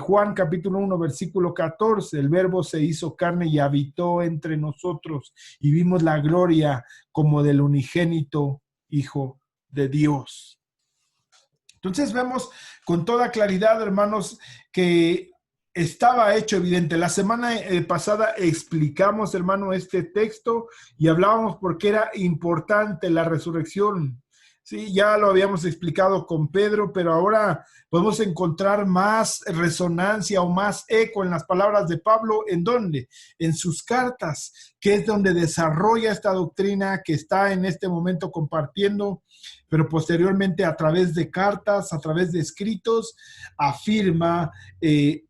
Juan capítulo 1 versículo 14, el verbo se hizo carne y habitó entre nosotros, y vimos la gloria como del unigénito Hijo de Dios. Entonces vemos con toda claridad, hermanos, que estaba hecho evidente. La semana pasada explicamos, hermano, este texto y hablábamos por qué era importante la resurrección. Sí, ya lo habíamos explicado con Pedro, pero ahora podemos encontrar más resonancia o más eco en las palabras de Pablo. ¿En dónde? En sus cartas, que es donde desarrolla esta doctrina que está en este momento compartiendo, pero posteriormente a través de cartas, a través de escritos, afirma,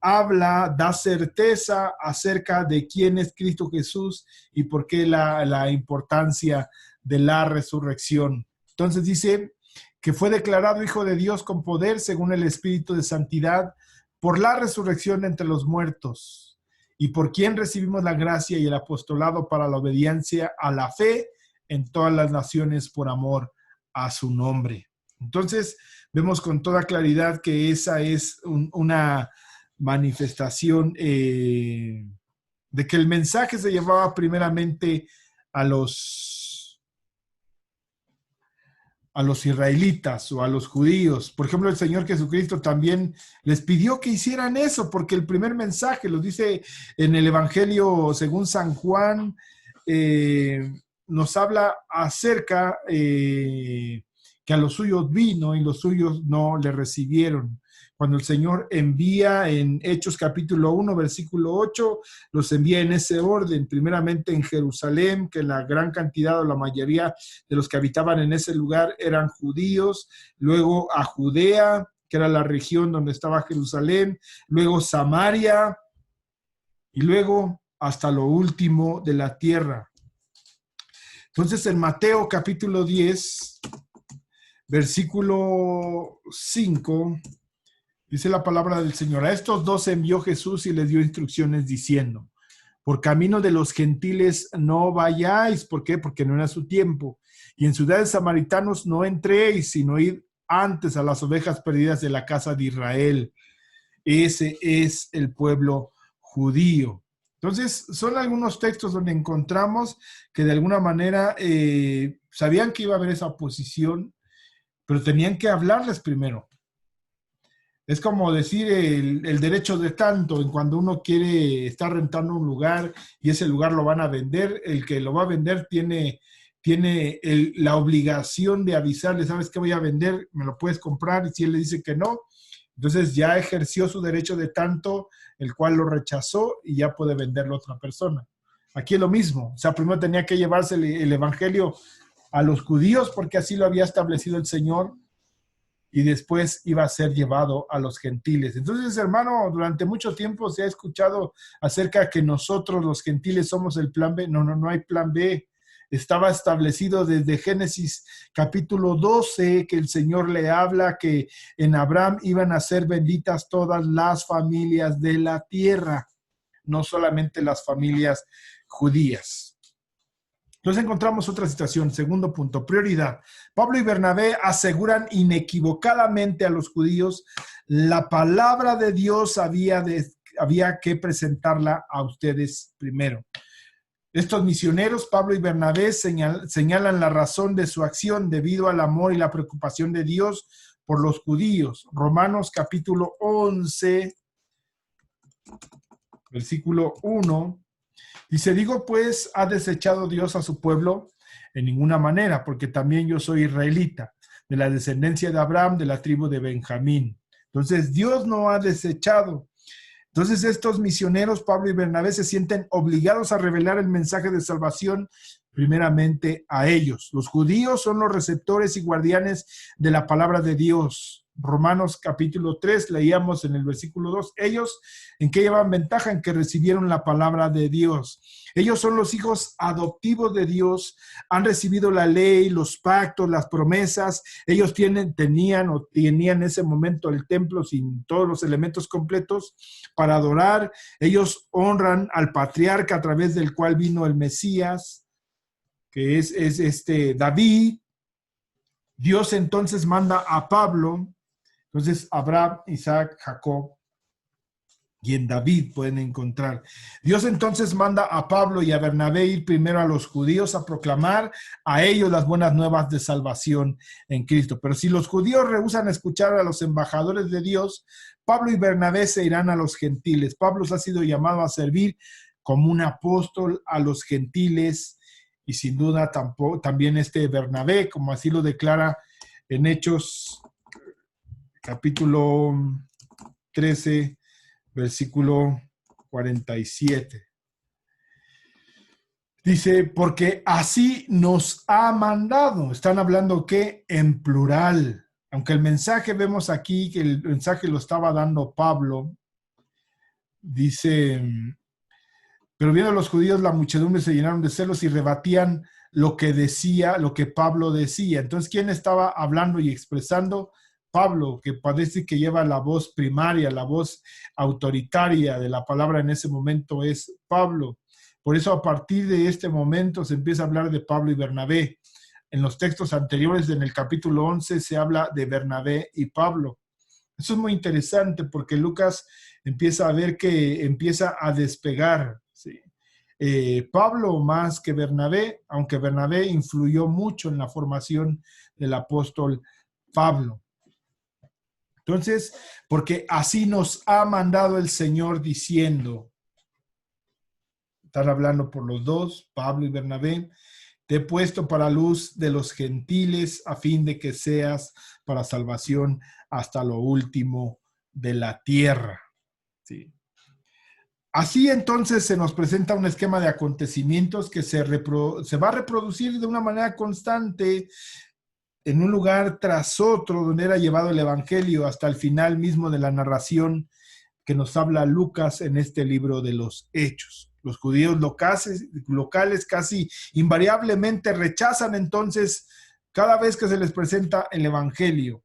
habla, da certeza acerca de quién es Cristo Jesús y por qué la importancia de la resurrección. Entonces dice que fue declarado Hijo de Dios con poder según el Espíritu de Santidad por la resurrección entre los muertos, y por quien recibimos la gracia y el apostolado para la obediencia a la fe en todas las naciones por amor a su nombre. Entonces vemos con toda claridad que esa es una manifestación de que el mensaje se llevaba primeramente a los israelitas o a los judíos. Por ejemplo, el Señor Jesucristo también les pidió que hicieran eso, porque el primer mensaje, lo dice en el Evangelio según San Juan, nos habla acerca que a los suyos vino y los suyos no le recibieron. Cuando el Señor envía en Hechos capítulo 1, versículo 8, los envía en ese orden, primeramente en Jerusalén, que la gran cantidad o la mayoría de los que habitaban en ese lugar eran judíos, luego a Judea, que era la región donde estaba Jerusalén, luego Samaria, y luego hasta lo último de la tierra. Entonces en Mateo capítulo 10, versículo 5, dice la palabra del Señor: a estos dos envió Jesús y les dio instrucciones diciendo: por camino de los gentiles no vayáis. ¿Por qué? Porque no era su tiempo. Y en ciudades samaritanos no entréis, sino id antes a las ovejas perdidas de la casa de Israel. Ese es el pueblo judío. Entonces, son algunos textos donde encontramos que de alguna manera sabían que iba a haber esa oposición, pero tenían que hablarles primero. Es como decir el derecho de tanto, en cuando uno quiere estar rentando un lugar y ese lugar lo van a vender, el que lo va a vender tiene la obligación de avisarle, ¿sabes qué voy a vender? ¿Me lo puedes comprar? Y si él le dice que no, entonces ya ejerció su derecho de tanto, el cual lo rechazó y ya puede venderlo a otra persona. Aquí es lo mismo, o sea, primero tenía que llevarse el evangelio a los judíos porque así lo había establecido el Señor y después iba a ser llevado a los gentiles. Entonces, hermano, durante mucho tiempo se ha escuchado acerca de que nosotros los gentiles somos el plan B. No, no, no hay plan B. Estaba establecido desde Génesis capítulo 12 que el Señor le habla que en Abraham iban a ser benditas todas las familias de la tierra, no solamente las familias judías. Entonces encontramos otra situación, segundo punto, prioridad. Pablo y Bernabé aseguran inequivocadamente a los judíos la palabra de Dios había que presentarla a ustedes primero. Estos misioneros, Pablo y Bernabé, señalan la razón de su acción debido al amor y la preocupación de Dios por los judíos. Romanos capítulo 11, versículo 1. Dice, digo pues, ¿ha desechado Dios a su pueblo? En ninguna manera, porque también yo soy israelita, de la descendencia de Abraham, de la tribu de Benjamín. Entonces, Dios no ha desechado. Entonces, estos misioneros, Pablo y Bernabé, se sienten obligados a revelar el mensaje de salvación primeramente a ellos. Los judíos son los receptores y guardianes de la palabra de Dios. Romanos capítulo 3, leíamos en el versículo 2, ellos en qué llevan ventaja, en que recibieron la palabra de Dios. Ellos son los hijos adoptivos de Dios, han recibido la ley, los pactos, las promesas. Ellos tenían en ese momento el templo sin todos los elementos completos para adorar. Ellos honran al patriarca a través del cual vino el Mesías, que es David. Dios entonces manda a Pablo. Entonces, Abraham, Isaac, Jacob y en David pueden encontrar. Dios entonces manda a Pablo y a Bernabé ir primero a los judíos a proclamar a ellos las buenas nuevas de salvación en Cristo. Pero si los judíos rehúsan escuchar a los embajadores de Dios, Pablo y Bernabé se irán a los gentiles. Pablo ha sido llamado a servir como un apóstol a los gentiles y sin duda también Bernabé, como así lo declara en Hechos capítulo 13, versículo 47. Dice, porque así nos ha mandado. Están hablando que en plural. Aunque el mensaje, vemos aquí que el mensaje lo estaba dando Pablo. Dice, pero viendo los judíos, la muchedumbre se llenaron de celos y rebatían lo que Pablo decía. Entonces, ¿quién estaba hablando y expresando? Pablo, que parece que lleva la voz primaria, la voz autoritaria de la palabra en ese momento es Pablo. Por eso a partir de este momento se empieza a hablar de Pablo y Bernabé. En los textos anteriores, en el capítulo 11, se habla de Bernabé y Pablo. Eso es muy interesante porque Lucas empieza a ver que empieza a despegar, ¿sí? Pablo más que Bernabé, aunque Bernabé influyó mucho en la formación del apóstol Pablo. Entonces, porque así nos ha mandado el Señor diciendo, están hablando por los dos, Pablo y Bernabé, te he puesto para luz de los gentiles a fin de que seas para salvación hasta lo último de la tierra. Sí. Así entonces se nos presenta un esquema de acontecimientos que se va a reproducir de una manera constante en un lugar tras otro donde era llevado el evangelio hasta el final mismo de la narración que nos habla Lucas en este libro de los Hechos. Los judíos locales casi invariablemente rechazan entonces cada vez que se les presenta el evangelio,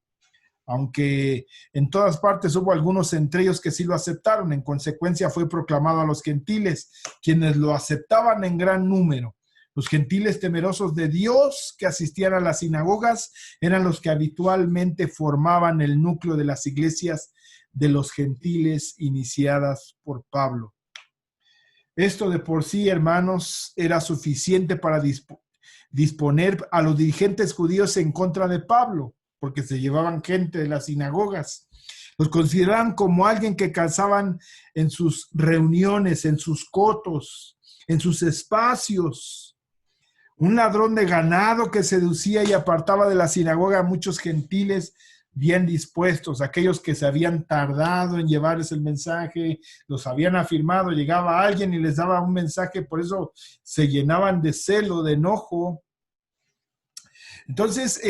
aunque en todas partes hubo algunos entre ellos que sí lo aceptaron. En consecuencia fue proclamado a los gentiles, quienes lo aceptaban en gran número. Los gentiles temerosos de Dios que asistían a las sinagogas eran los que habitualmente formaban el núcleo de las iglesias de los gentiles iniciadas por Pablo. Esto de por sí, hermanos, era suficiente para disponer a los dirigentes judíos en contra de Pablo, porque se llevaban gente de las sinagogas. Los consideraban como alguien que cazaban en sus reuniones, en sus cotos, en sus espacios. Un ladrón de ganado que seducía y apartaba de la sinagoga a muchos gentiles bien dispuestos, aquellos que se habían tardado en llevarles el mensaje, los habían afirmado, llegaba alguien y les daba un mensaje, por eso se llenaban de celo, de enojo. Entonces,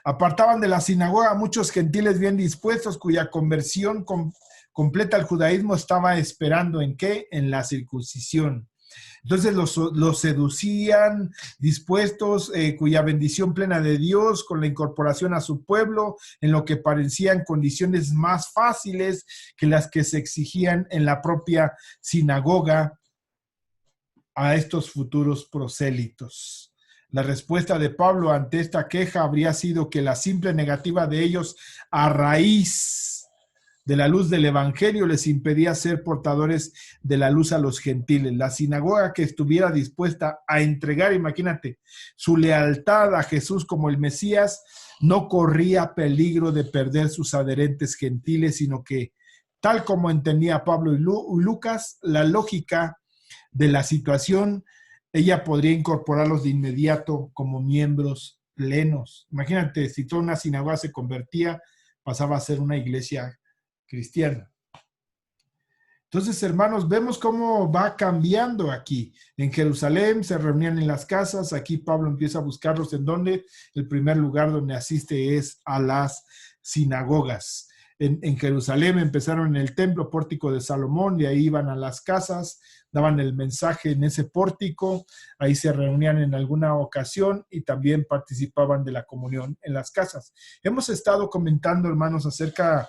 apartaban de la sinagoga a muchos gentiles bien dispuestos, cuya conversión completa al judaísmo estaba esperando ¿en qué? En la circuncisión. Entonces los seducían, dispuestos, cuya bendición plena de Dios, con la incorporación a su pueblo, en lo que parecían condiciones más fáciles que las que se exigían en la propia sinagoga a estos futuros prosélitos. La respuesta de Pablo ante esta queja habría sido que la simple negativa de ellos a raíz de la luz del evangelio les impedía ser portadores de la luz a los gentiles. La sinagoga que estuviera dispuesta a entregar, imagínate, su lealtad a Jesús como el Mesías, no corría peligro de perder sus adherentes gentiles, sino que, tal como entendía Pablo y Lucas, la lógica de la situación, ella podría incorporarlos de inmediato como miembros plenos. Imagínate, si toda una sinagoga se convertía, pasaba a ser una iglesia cristiana. Entonces, hermanos, vemos cómo va cambiando aquí. En Jerusalén se reunían en las casas, aquí Pablo empieza a buscarlos en donde el primer lugar donde asiste es a las sinagogas. En Jerusalén empezaron en el templo, pórtico de Salomón, de ahí iban a las casas, daban el mensaje en ese pórtico, ahí se reunían en alguna ocasión y también participaban de la comunión en las casas. Hemos estado comentando, hermanos, acerca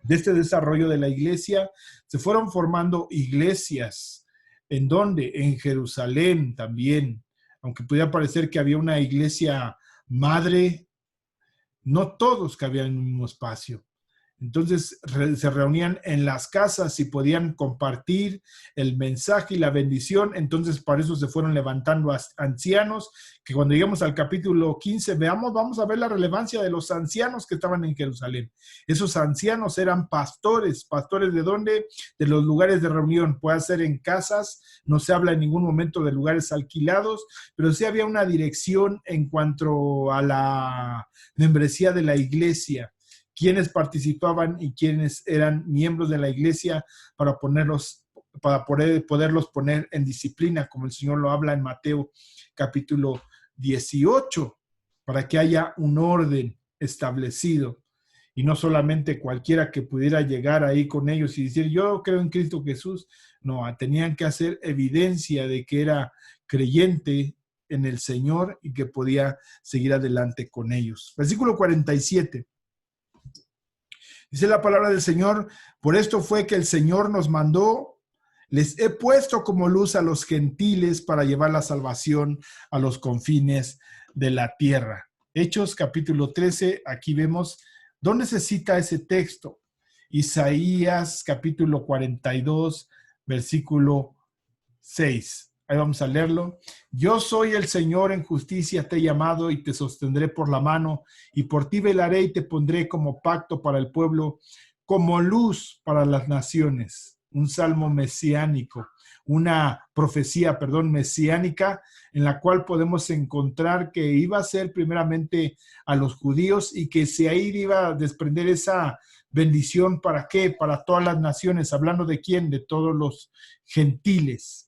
de este desarrollo de la iglesia. Se fueron formando iglesias. ¿En dónde? En Jerusalén también. Aunque pudiera parecer que había una iglesia madre, no todos cabían en un mismo espacio. Entonces se reunían en las casas y podían compartir el mensaje y la bendición. Entonces para eso se fueron levantando ancianos, que cuando lleguemos al capítulo 15, vamos a ver la relevancia de los ancianos que estaban en Jerusalén. Esos ancianos eran pastores. ¿Pastores de dónde? De los lugares de reunión. Puede ser en casas, no se habla en ningún momento de lugares alquilados, pero sí había una dirección en cuanto a la membresía de la iglesia, quiénes participaban y quiénes eran miembros de la iglesia para poderlos poner en disciplina, como el Señor lo habla en Mateo capítulo 18, para que haya un orden establecido y no solamente cualquiera que pudiera llegar ahí con ellos y decir yo creo en Cristo Jesús. No, tenían que hacer evidencia de que era creyente en el Señor y que podía seguir adelante con ellos. Versículo 47. Dice la palabra del Señor: por esto fue que el Señor nos mandó, les he puesto como luz a los gentiles para llevar la salvación a los confines de la tierra. Hechos capítulo 13, aquí vemos dónde se cita ese texto. Isaías capítulo 42, versículo 6. Ahí vamos a leerlo. Yo soy el Señor, en justicia te he llamado y te sostendré por la mano, y por ti velaré y te pondré como pacto para el pueblo, como luz para las naciones. Un salmo mesiánico, una profecía, mesiánica, en la cual podemos encontrar que iba a ser primeramente a los judíos y que se ahí iba a desprender esa bendición. ¿Para qué? Para todas las naciones. ¿Hablando de quién? De todos los gentiles.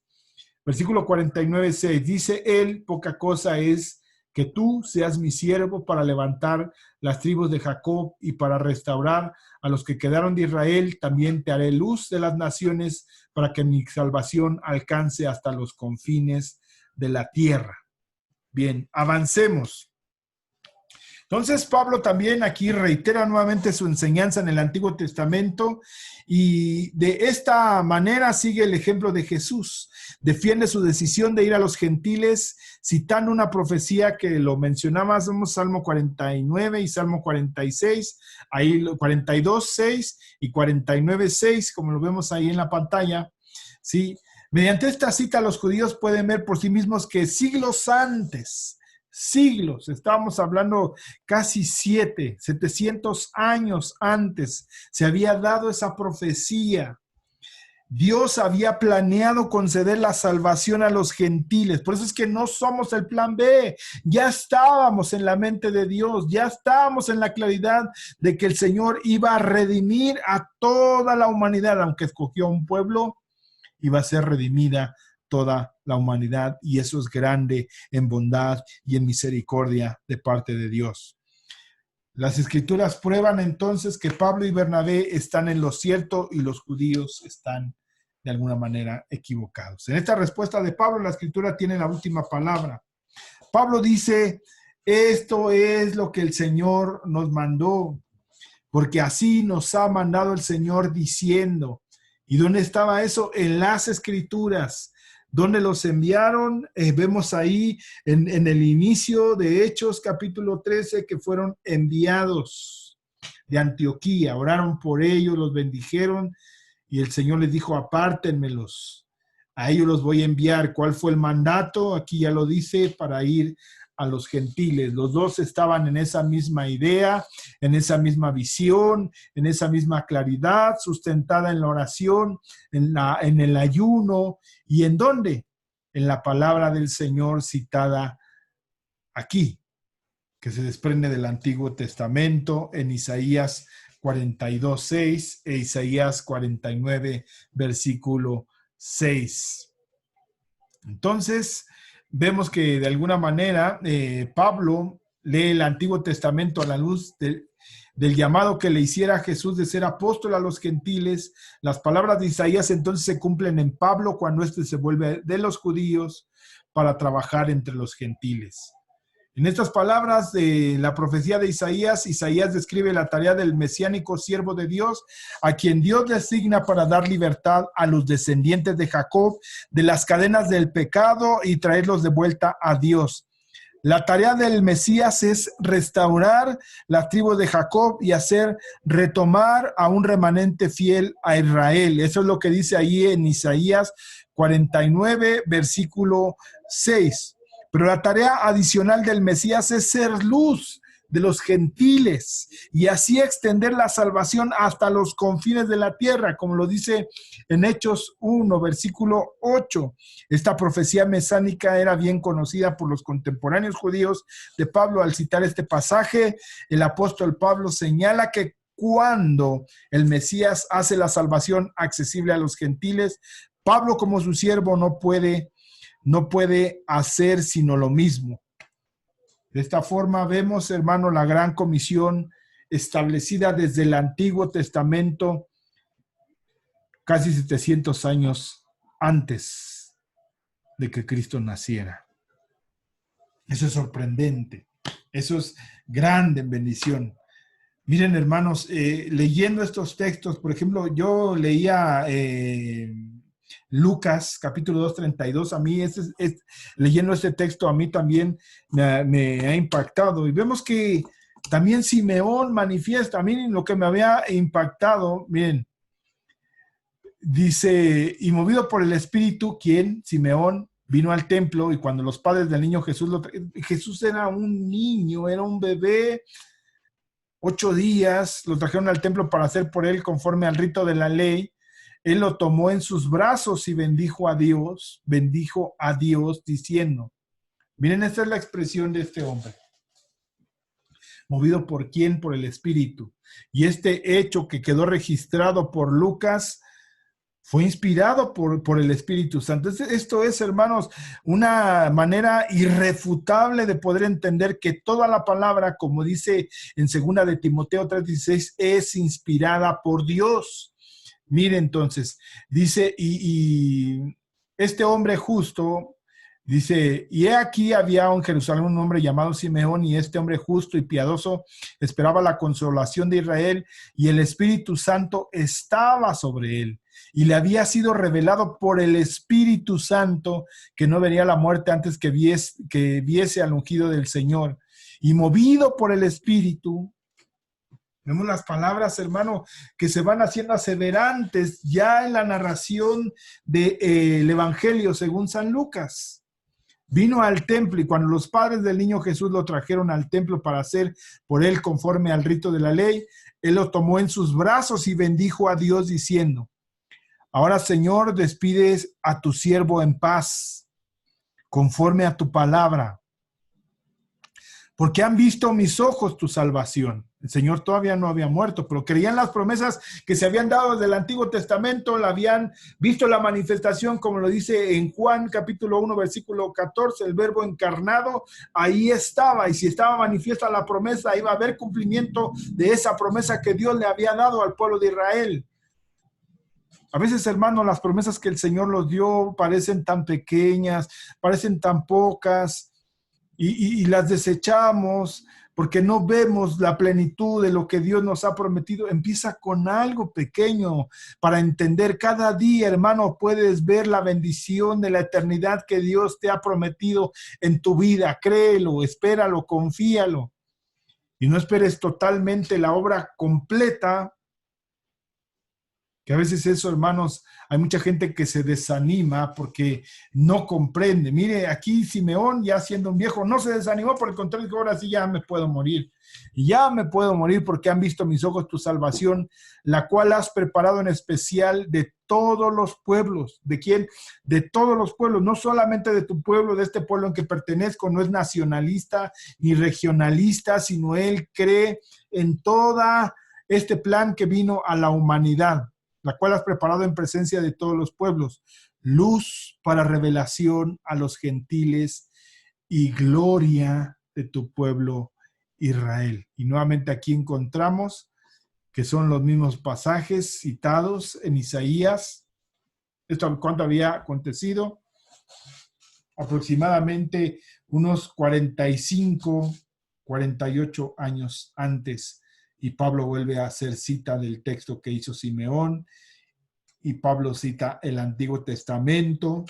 Versículo 49, 6, dice él: poca cosa es que tú seas mi siervo para levantar las tribus de Jacob y para restaurar a los que quedaron de Israel. También te haré luz de las naciones para que mi salvación alcance hasta los confines de la tierra. Bien, avancemos. Entonces Pablo también aquí reitera nuevamente su enseñanza en el Antiguo Testamento y de esta manera sigue el ejemplo de Jesús. Defiende su decisión de ir a los gentiles citando una profecía que lo mencionábamos, Salmo 49 y Salmo 46, ahí 42, 6 y 49, 6, como lo vemos ahí en la pantalla, ¿sí? Mediante esta cita los judíos pueden ver por sí mismos que siglos antes siglos. Estábamos hablando casi 700 años antes. Se había dado esa profecía. Dios había planeado conceder la salvación a los gentiles. Por eso es que no somos el plan B. Ya estábamos en la mente de Dios. Ya estábamos en la claridad de que el Señor iba a redimir a toda la humanidad. Aunque escogió un pueblo, iba a ser redimida toda la humanidad. Y eso es grande en bondad y en misericordia de parte de Dios. Las escrituras prueban entonces que Pablo y Bernabé están en lo cierto y los judíos están de alguna manera equivocados. En esta respuesta de Pablo, la escritura tiene la última palabra. Pablo dice, esto es lo que el Señor nos mandó, porque así nos ha mandado el Señor diciendo. ¿Y dónde estaba eso? En las escrituras. ¿Dónde los enviaron? Vemos ahí en el inicio de Hechos capítulo 13 que fueron enviados de Antioquía. Oraron por ellos, los bendijeron y el Señor les dijo, apártenmelos. A ellos los voy a enviar. ¿Cuál fue el mandato? Aquí ya lo dice, para ir a los gentiles. Los dos estaban en esa misma idea, en esa misma visión, en esa misma claridad, sustentada en la oración, en el ayuno. ¿Y en dónde? En la palabra del Señor citada aquí, que se desprende del Antiguo Testamento, en Isaías 42:6 e Isaías 49, versículo 6. Entonces, vemos que de alguna manera Pablo lee el Antiguo Testamento a la luz del llamado que le hiciera Jesús de ser apóstol a los gentiles. Las palabras de Isaías entonces se cumplen en Pablo cuando éste se vuelve de los judíos para trabajar entre los gentiles. En estas palabras de la profecía de Isaías, Isaías describe la tarea del mesiánico siervo de Dios, a quien Dios designa para dar libertad a los descendientes de Jacob de las cadenas del pecado y traerlos de vuelta a Dios. La tarea del Mesías es restaurar las tribus de Jacob y hacer retomar a un remanente fiel a Israel. Eso es lo que dice ahí en Isaías 49, versículo 6. Pero la tarea adicional del Mesías es ser luz de los gentiles y así extender la salvación hasta los confines de la tierra, como lo dice en Hechos 1, versículo 8. Esta profecía mesánica era bien conocida por los contemporáneos judíos de Pablo. Al citar este pasaje, el apóstol Pablo señala que cuando el Mesías hace la salvación accesible a los gentiles, Pablo como su siervo no puede hacer sino lo mismo. De esta forma vemos, hermano, la gran comisión establecida desde el Antiguo Testamento, casi 700 años antes de que Cristo naciera. Eso es sorprendente, eso es grande en bendición. Miren, hermanos, leyendo estos textos, por ejemplo, yo leía Lucas, capítulo 2, 32, a mí, leyendo este texto, a mí también me ha impactado. Y vemos que también Simeón manifiesta, a mí lo que me había impactado, miren, dice, y movido por el Espíritu, ¿quién? Simeón vino al templo y cuando los padres del niño Jesús era un niño, era un bebé, 8 días, lo trajeron al templo para hacer por él conforme al rito de la ley. Él lo tomó en sus brazos y bendijo a Dios diciendo, miren, esta es la expresión de este hombre. ¿Movido por quién? Por el Espíritu. Y este hecho que quedó registrado por Lucas fue inspirado por el Espíritu Santo. Esto es, hermanos, una manera irrefutable de poder entender que toda la palabra, como dice en 2 de Timoteo 3:16, es inspirada por Dios. Mire entonces, dice, y este hombre justo, dice, y he aquí había en Jerusalén un hombre llamado Simeón, y este hombre justo y piadoso esperaba la consolación de Israel, y el Espíritu Santo estaba sobre él. Y le había sido revelado por el Espíritu Santo que no vería la muerte antes que viese al ungido del Señor. Y movido por el Espíritu, vemos las palabras, hermano, que se van haciendo aseverantes ya en la narración del Evangelio según San Lucas. Vino al templo y cuando los padres del niño Jesús lo trajeron al templo para hacer por él conforme al rito de la ley, él lo tomó en sus brazos y bendijo a Dios diciendo: ahora, Señor, despides a tu siervo en paz, conforme a tu palabra, porque han visto mis ojos tu salvación. El Señor todavía no había muerto, pero creían las promesas que se habían dado desde el Antiguo Testamento, la habían visto la manifestación, como lo dice en Juan capítulo 1, versículo 14, el verbo encarnado, ahí estaba, y si estaba manifiesta la promesa, iba a haber cumplimiento de esa promesa que Dios le había dado al pueblo de Israel. A veces, hermanos, las promesas que el Señor los dio parecen tan pequeñas, parecen tan pocas, y las desechamos porque no vemos la plenitud de lo que Dios nos ha prometido. Empieza con algo pequeño para entender. Cada día, hermano, puedes ver la bendición de la eternidad que Dios te ha prometido en tu vida. Créelo, espéralo, confíalo. Y no esperes totalmente la obra completa, que a veces eso, hermanos, hay mucha gente que se desanima porque no comprende. Mire, aquí Simeón, ya siendo un viejo, no se desanimó, por el contrario, que ahora sí ya me puedo morir. Ya me puedo morir porque han visto mis ojos tu salvación, la cual has preparado en especial de todos los pueblos. ¿De quién? De todos los pueblos, no solamente de tu pueblo, de este pueblo en que pertenezco. No es nacionalista ni regionalista, sino él cree en toda este plan que vino a la humanidad, la cual has preparado en presencia de todos los pueblos, luz para revelación a los gentiles y gloria de tu pueblo Israel. Y nuevamente aquí encontramos que son los mismos pasajes citados en Isaías. ¿Esto cuánto había acontecido? Aproximadamente unos 45, 48 años antes. Y Pablo vuelve a hacer cita del texto que hizo Simeón, y Pablo cita el Antiguo Testamento.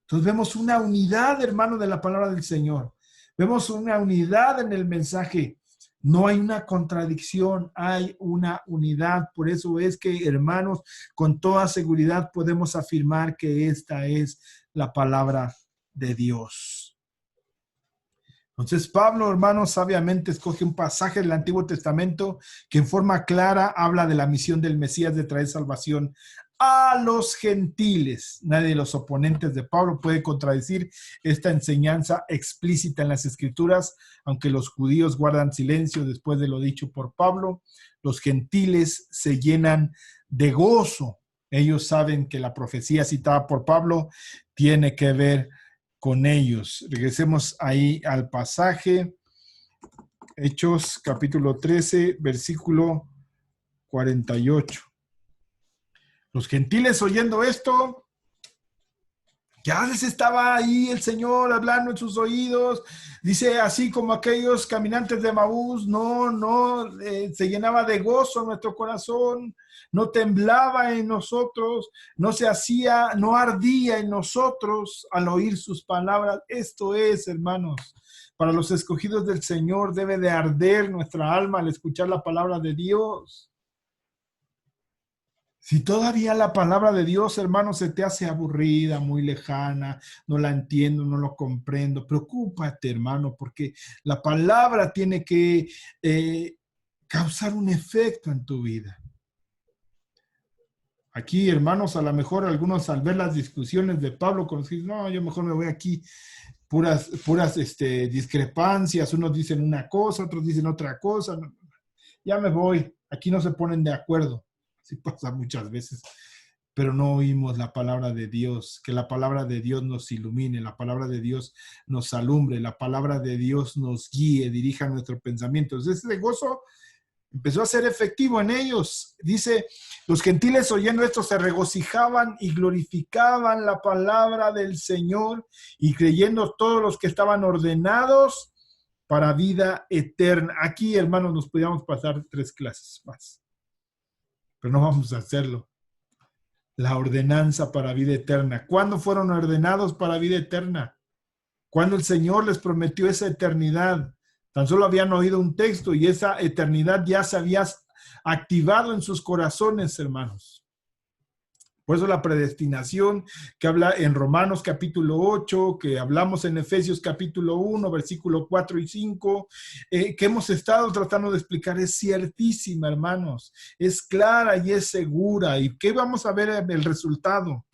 Entonces vemos una unidad, hermano, de la palabra del Señor. Vemos una unidad en el mensaje. No hay una contradicción, hay una unidad. Por eso es que, hermanos, con toda seguridad podemos afirmar que esta es la palabra de Dios. Entonces Pablo, hermanos, sabiamente escoge un pasaje del Antiguo Testamento que en forma clara habla de la misión del Mesías de traer salvación a los gentiles. Nadie de los oponentes de Pablo puede contradecir esta enseñanza explícita en las Escrituras, aunque los judíos guardan silencio después de lo dicho por Pablo. Los gentiles se llenan de gozo. Ellos saben que la profecía citada por Pablo tiene que ver con ellos. Regresemos ahí al pasaje, Hechos capítulo 13, versículo 48. Los gentiles, oyendo esto, ya les estaba ahí el Señor hablando en sus oídos. Dice, así como aquellos caminantes de Emaús, se llenaba de gozo nuestro corazón, no temblaba en nosotros, no ardía en nosotros al oír sus palabras. Esto es, hermanos, para los escogidos del Señor debe de arder nuestra alma al escuchar la palabra de Dios. Si todavía la palabra de Dios, hermano, se te hace aburrida, muy lejana, no la entiendo, no lo comprendo, preocúpate, hermano, porque la palabra tiene que causar un efecto en tu vida. Aquí, hermanos, a lo mejor algunos al ver las discusiones de Pablo, conocen, no, yo mejor me voy aquí, puras discrepancias, unos dicen una cosa, otros dicen otra cosa, ya me voy, aquí no se ponen de acuerdo. Sí pasa muchas veces, pero no oímos la palabra de Dios, que la palabra de Dios nos ilumine, la palabra de Dios nos alumbre, la palabra de Dios nos guíe, dirija nuestro pensamiento. Entonces, ese gozo empezó a ser efectivo en ellos. Dice, los gentiles oyendo esto se regocijaban y glorificaban la palabra del Señor, y creyendo todos los que estaban ordenados para vida eterna. Aquí, hermanos, nos podíamos pasar 3 clases más, pero no vamos a hacerlo. La ordenanza para vida eterna. ¿Cuándo fueron ordenados para vida eterna? Cuando el Señor les prometió esa eternidad. Tan solo habían oído un texto y esa eternidad ya se había activado en sus corazones, hermanos. Por eso la predestinación que habla en Romanos capítulo 8, que hablamos en Efesios capítulo 1, versículo 4 y 5, que hemos estado tratando de explicar, es ciertísima, hermanos. Es clara y es segura. ¿Y qué vamos a ver el resultado?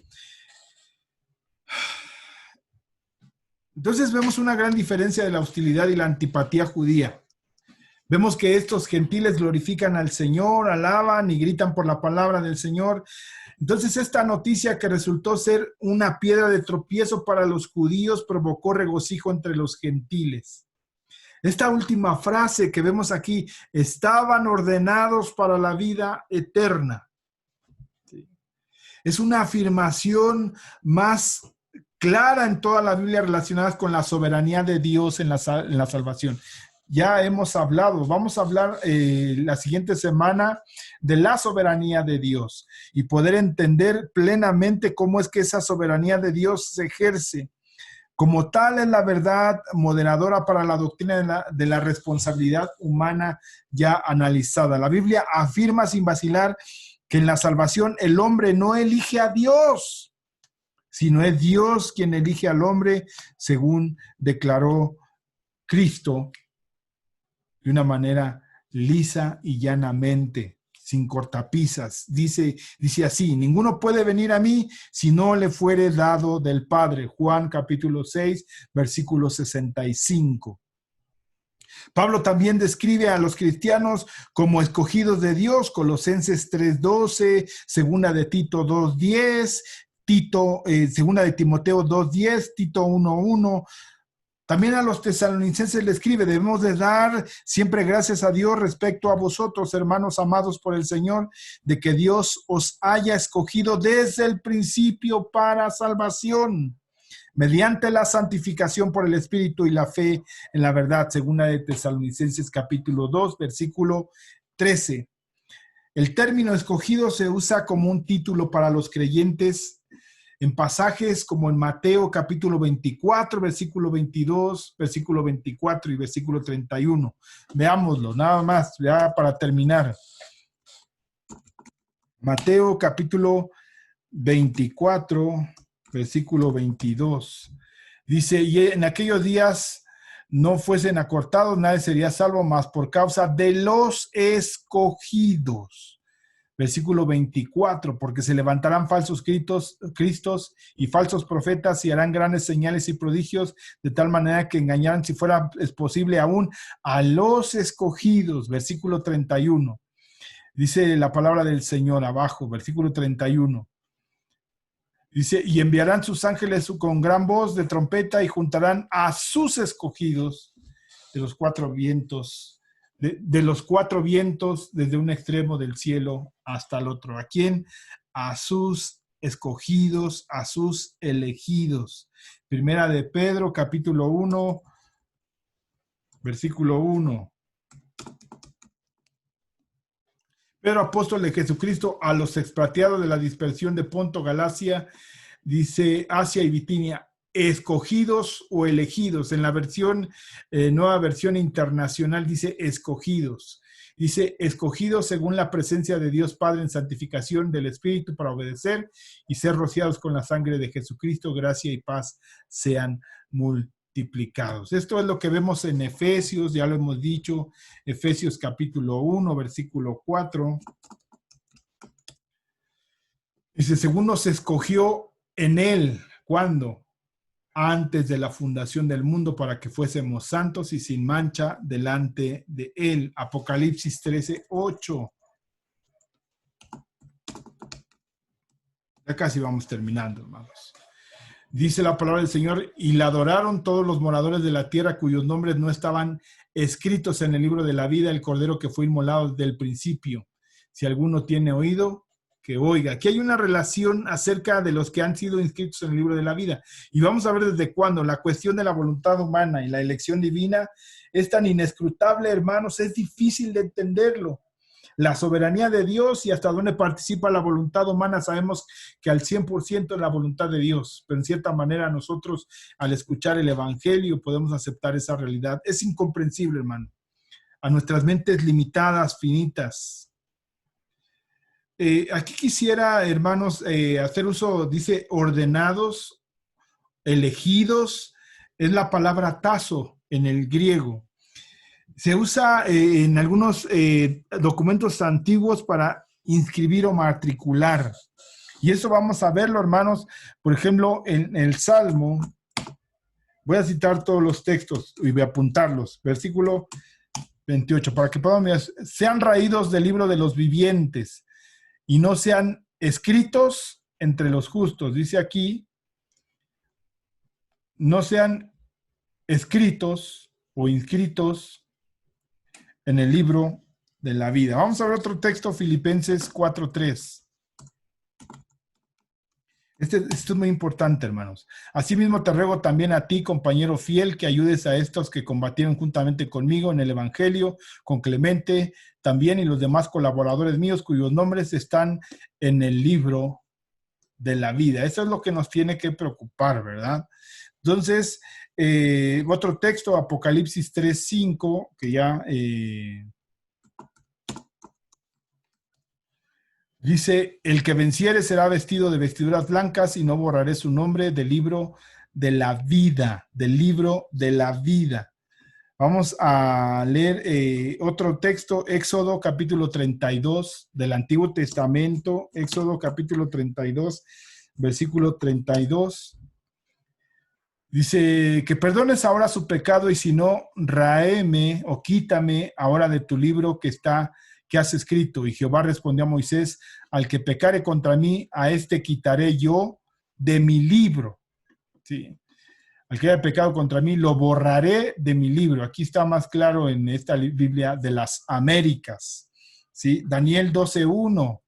Entonces vemos una gran diferencia de la hostilidad y la antipatía judía. Vemos que estos gentiles glorifican al Señor, alaban y gritan por la palabra del Señor. Entonces esta noticia, que resultó ser una piedra de tropiezo para los judíos, provocó regocijo entre los gentiles. Esta última frase que vemos aquí, estaban ordenados para la vida eterna. ¿Sí? Es una afirmación más clara en toda la Biblia relacionada con la soberanía de Dios en la salvación. Ya hemos hablado, vamos a hablar la siguiente semana de la soberanía de Dios y poder entender plenamente cómo es que esa soberanía de Dios se ejerce. Como tal es la verdad moderadora para la doctrina de la responsabilidad humana ya analizada. La Biblia afirma sin vacilar que en la salvación el hombre no elige a Dios, sino es Dios quien elige al hombre, según declaró Cristo de una manera lisa y llanamente, sin cortapisas. Dice así: ninguno puede venir a mí si no le fuere dado del Padre. Juan capítulo 6, versículo 65. Pablo también describe a los cristianos como escogidos de Dios, Colosenses 3:12, segunda de Tito 2:10, segunda de Timoteo 2:10, Tito 1:1. También a los tesalonicenses le escribe: debemos de dar siempre gracias a Dios respecto a vosotros, hermanos amados por el Señor, de que Dios os haya escogido desde el principio para salvación, mediante la santificación por el Espíritu y la fe en la verdad. Segunda de Tesalonicenses capítulo 2, versículo 13. El término escogido se usa como un título para los creyentes en pasajes como en Mateo capítulo 24, versículo 22, versículo 24 y versículo 31. Veámoslo, nada más, ya para terminar. Mateo capítulo 24, versículo 22. Dice: y en aquellos días no fuesen acortados, nadie sería salvo, mas por causa de los escogidos. Versículo 24, porque se levantarán falsos cristos y falsos profetas y harán grandes señales y prodigios, de tal manera que engañarán, si fuera es posible, aún a los escogidos. Versículo 31. Dice la palabra del Señor abajo, versículo 31. Dice: y enviarán sus ángeles con gran voz de trompeta y juntarán a sus escogidos de los cuatro vientos, de los cuatro vientos, desde un extremo del cielo hasta el otro. ¿A quién? A sus escogidos, a sus elegidos. Primera de Pedro, capítulo 1, versículo 1. Pedro, apóstol de Jesucristo, a los expatriados de la dispersión de Ponto, Galacia, dice Asia y Bitinia, escogidos o elegidos. En la versión, nueva versión internacional, dice escogidos. Dice escogidos según la presencia de Dios Padre en santificación del Espíritu para obedecer y ser rociados con la sangre de Jesucristo. Gracia y paz sean multiplicados. Esto es lo que vemos en Efesios, ya lo hemos dicho, Efesios capítulo 1, versículo 4. Dice: según nos escogió en él, ¿cuándo? Antes de la fundación del mundo, para que fuésemos santos y sin mancha delante de él. Apocalipsis 13:8. Ya casi vamos terminando, hermanos. Dice la palabra del Señor: y la adoraron todos los moradores de la tierra, cuyos nombres no estaban escritos en el libro de la vida, el Cordero que fue inmolado desde el principio. Si alguno tiene oído, que oiga. Aquí hay una relación acerca de los que han sido inscritos en el libro de la vida. Y vamos a ver desde cuándo. La cuestión de la voluntad humana y la elección divina es tan inescrutable, hermanos, es difícil de entenderlo. La soberanía de Dios y hasta dónde participa la voluntad humana, sabemos que al 100% es la voluntad de Dios, pero en cierta manera nosotros al escuchar el evangelio podemos aceptar esa realidad. Es incomprensible, hermano, a nuestras mentes limitadas, finitas. aquí quisiera, hermanos, hacer uso, dice, ordenados, elegidos, es la palabra tazo en el griego. Se usa en algunos documentos antiguos para inscribir o matricular. Y eso vamos a verlo, hermanos, por ejemplo, en el Salmo. Voy a citar todos los textos y voy a apuntarlos. Versículo 28, para que puedan ver, sean raídos del libro de los vivientes y no sean escritos entre los justos. Dice aquí, no sean escritos o inscritos en el libro de la vida. Vamos a ver otro texto, Filipenses 4:3. Esto es muy importante, hermanos. Asimismo te ruego también a ti, compañero fiel, que ayudes a estos que combatieron juntamente conmigo en el Evangelio, con Clemente también y los demás colaboradores míos cuyos nombres están en el libro de la vida. Eso es lo que nos tiene que preocupar, ¿verdad? Entonces, otro texto, Apocalipsis 3:5, que ya... dice, el que venciere será vestido de vestiduras blancas y no borraré su nombre del libro de la vida, del libro de la vida. Vamos a leer otro texto, Éxodo capítulo 32 del Antiguo Testamento, Éxodo capítulo 32, versículo 32. Dice, que perdones ahora su pecado y si no, raeme o quítame ahora de tu libro que has escrito. Y Jehová respondió a Moisés, al que pecare contra mí, a este quitaré yo de mi libro. ¿Sí? Al que haya pecado contra mí, lo borraré de mi libro. Aquí está más claro en esta Biblia de las Américas. ¿Sí? Daniel 12:1.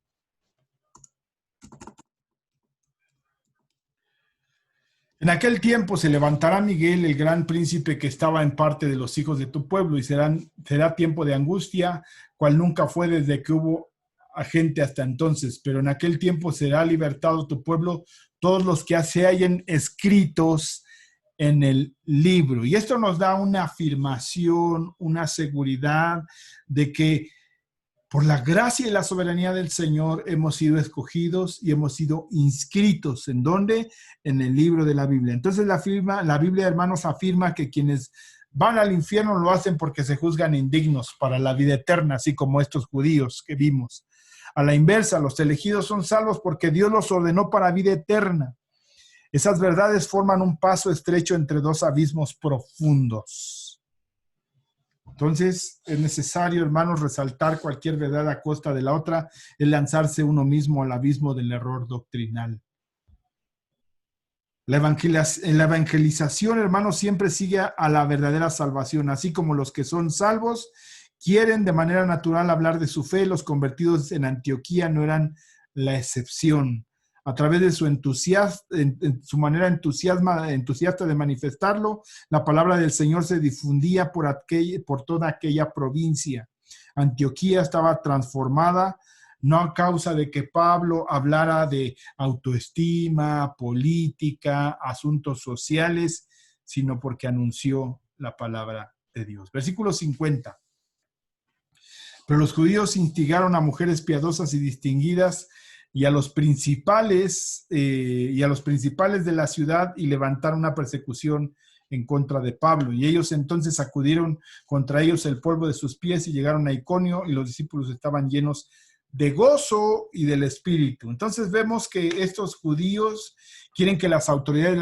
En aquel tiempo se levantará Miguel, el gran príncipe que estaba en parte de los hijos de tu pueblo, y será tiempo de angustia, cual nunca fue desde que hubo gente hasta entonces. Pero en aquel tiempo será libertado tu pueblo, todos los que se hallen escritos en el libro. Y esto nos da una afirmación, una seguridad de que por la gracia y la soberanía del Señor hemos sido escogidos y hemos sido inscritos. ¿En dónde? En el libro de la Biblia. Entonces la Biblia, hermanos, afirma que quienes van al infierno lo hacen porque se juzgan indignos para la vida eterna, así como estos judíos que vimos. A la inversa, los elegidos son salvos porque Dios los ordenó para vida eterna. Esas verdades forman un paso estrecho entre dos abismos profundos. Entonces, es necesario, hermanos, resaltar cualquier verdad a costa de la otra, es lanzarse uno mismo al abismo del error doctrinal. La evangelización, hermanos, siempre sigue a la verdadera salvación, así como los que son salvos quieren de manera natural hablar de su fe, los convertidos en Antioquía no eran la excepción. A través de su su manera entusiasta de manifestarlo, la palabra del Señor se difundía por toda aquella provincia. Antioquía estaba transformada, no a causa de que Pablo hablara de autoestima, política, asuntos sociales, sino porque anunció la palabra de Dios. Versículo 50. Pero los judíos instigaron a mujeres piadosas y distinguidas y a los principales de la ciudad y levantaron una persecución en contra de Pablo. Y ellos entonces sacudieron contra ellos el polvo de sus pies y llegaron a Iconio y los discípulos estaban llenos de gozo y del Espíritu. Entonces vemos que estos judíos quieren que las autoridades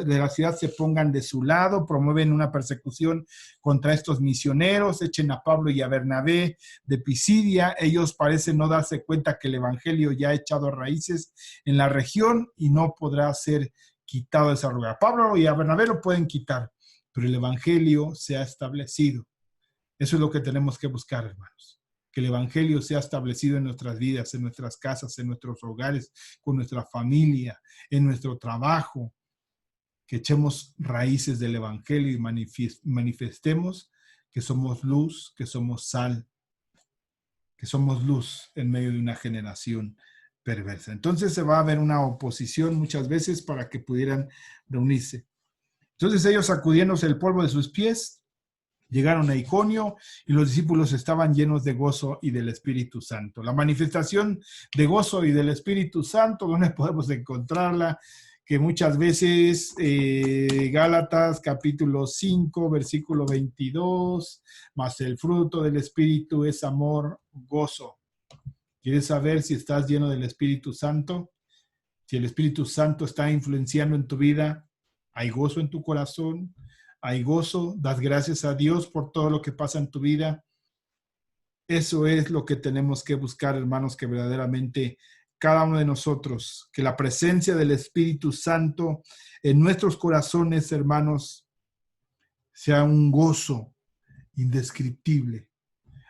de la ciudad se pongan de su lado, promueven una persecución contra estos misioneros, echen a Pablo y a Bernabé de Pisidia. Ellos parecen no darse cuenta que el evangelio ya ha echado raíces en la región y no podrá ser quitado de ese lugar. Pablo y a Bernabé lo pueden quitar, pero el evangelio se ha establecido. Eso es lo que tenemos que buscar, hermanos. Que el evangelio sea establecido en nuestras vidas, en nuestras casas, en nuestros hogares, con nuestra familia, en nuestro trabajo. Que echemos raíces del evangelio y manifestemos que somos luz, que somos sal, que somos luz en medio de una generación perversa. Entonces se va a haber una oposición muchas veces para que pudieran reunirse. Entonces ellos sacudiéndose el polvo de sus pies, Llegaron a Iconio y los discípulos estaban llenos de gozo y del Espíritu Santo. La manifestación de gozo y del Espíritu Santo, ¿dónde podemos encontrarla? Que muchas veces Gálatas capítulo 5, versículo 22, más el fruto del Espíritu es amor, gozo. ¿Quieres saber si estás lleno del Espíritu Santo? Si el Espíritu Santo está influenciando en tu vida, hay gozo en tu corazón, hay gozo, das gracias a Dios por todo lo que pasa en tu vida. Eso es lo que tenemos que buscar, hermanos, que verdaderamente cada uno de nosotros, que la presencia del Espíritu Santo en nuestros corazones, hermanos, sea un gozo indescriptible.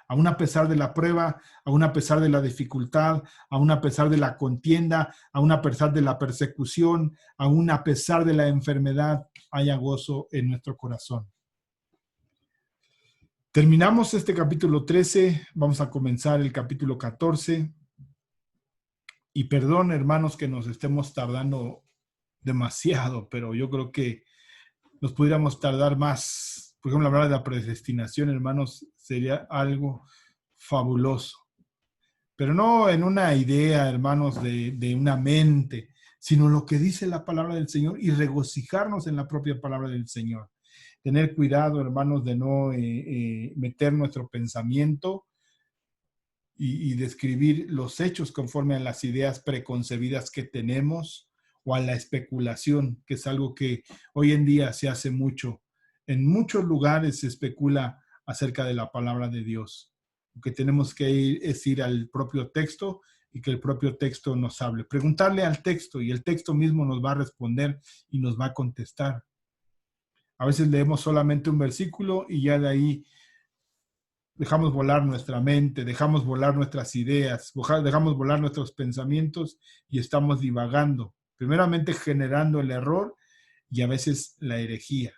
Aún a pesar de la prueba, aún a pesar de la dificultad, aún a pesar de la contienda, aún a pesar de la persecución, aún a pesar de la enfermedad, haya gozo en nuestro corazón. Terminamos este capítulo 13, vamos a comenzar el capítulo 14. Y perdón, hermanos, que nos estemos tardando demasiado, pero yo creo que nos pudiéramos tardar más. Por ejemplo, hablar de la predestinación, hermanos, sería algo fabuloso. Pero no en una idea, hermanos, de una mente, sino lo que dice la palabra del Señor y regocijarnos en la propia palabra del Señor. Tener cuidado, hermanos, de no meter nuestro pensamiento y describir los hechos conforme a las ideas preconcebidas que tenemos o a la especulación, que es algo que hoy en día se hace mucho. En muchos lugares se especula acerca de la palabra de Dios. Lo que tenemos que ir es ir al propio texto y que el propio texto nos hable. Preguntarle al texto y el texto mismo nos va a responder y nos va a contestar. A veces leemos solamente un versículo y ya de ahí dejamos volar nuestra mente, dejamos volar nuestras ideas, dejamos volar nuestros pensamientos y estamos divagando, primeramente generando el error y a veces la herejía.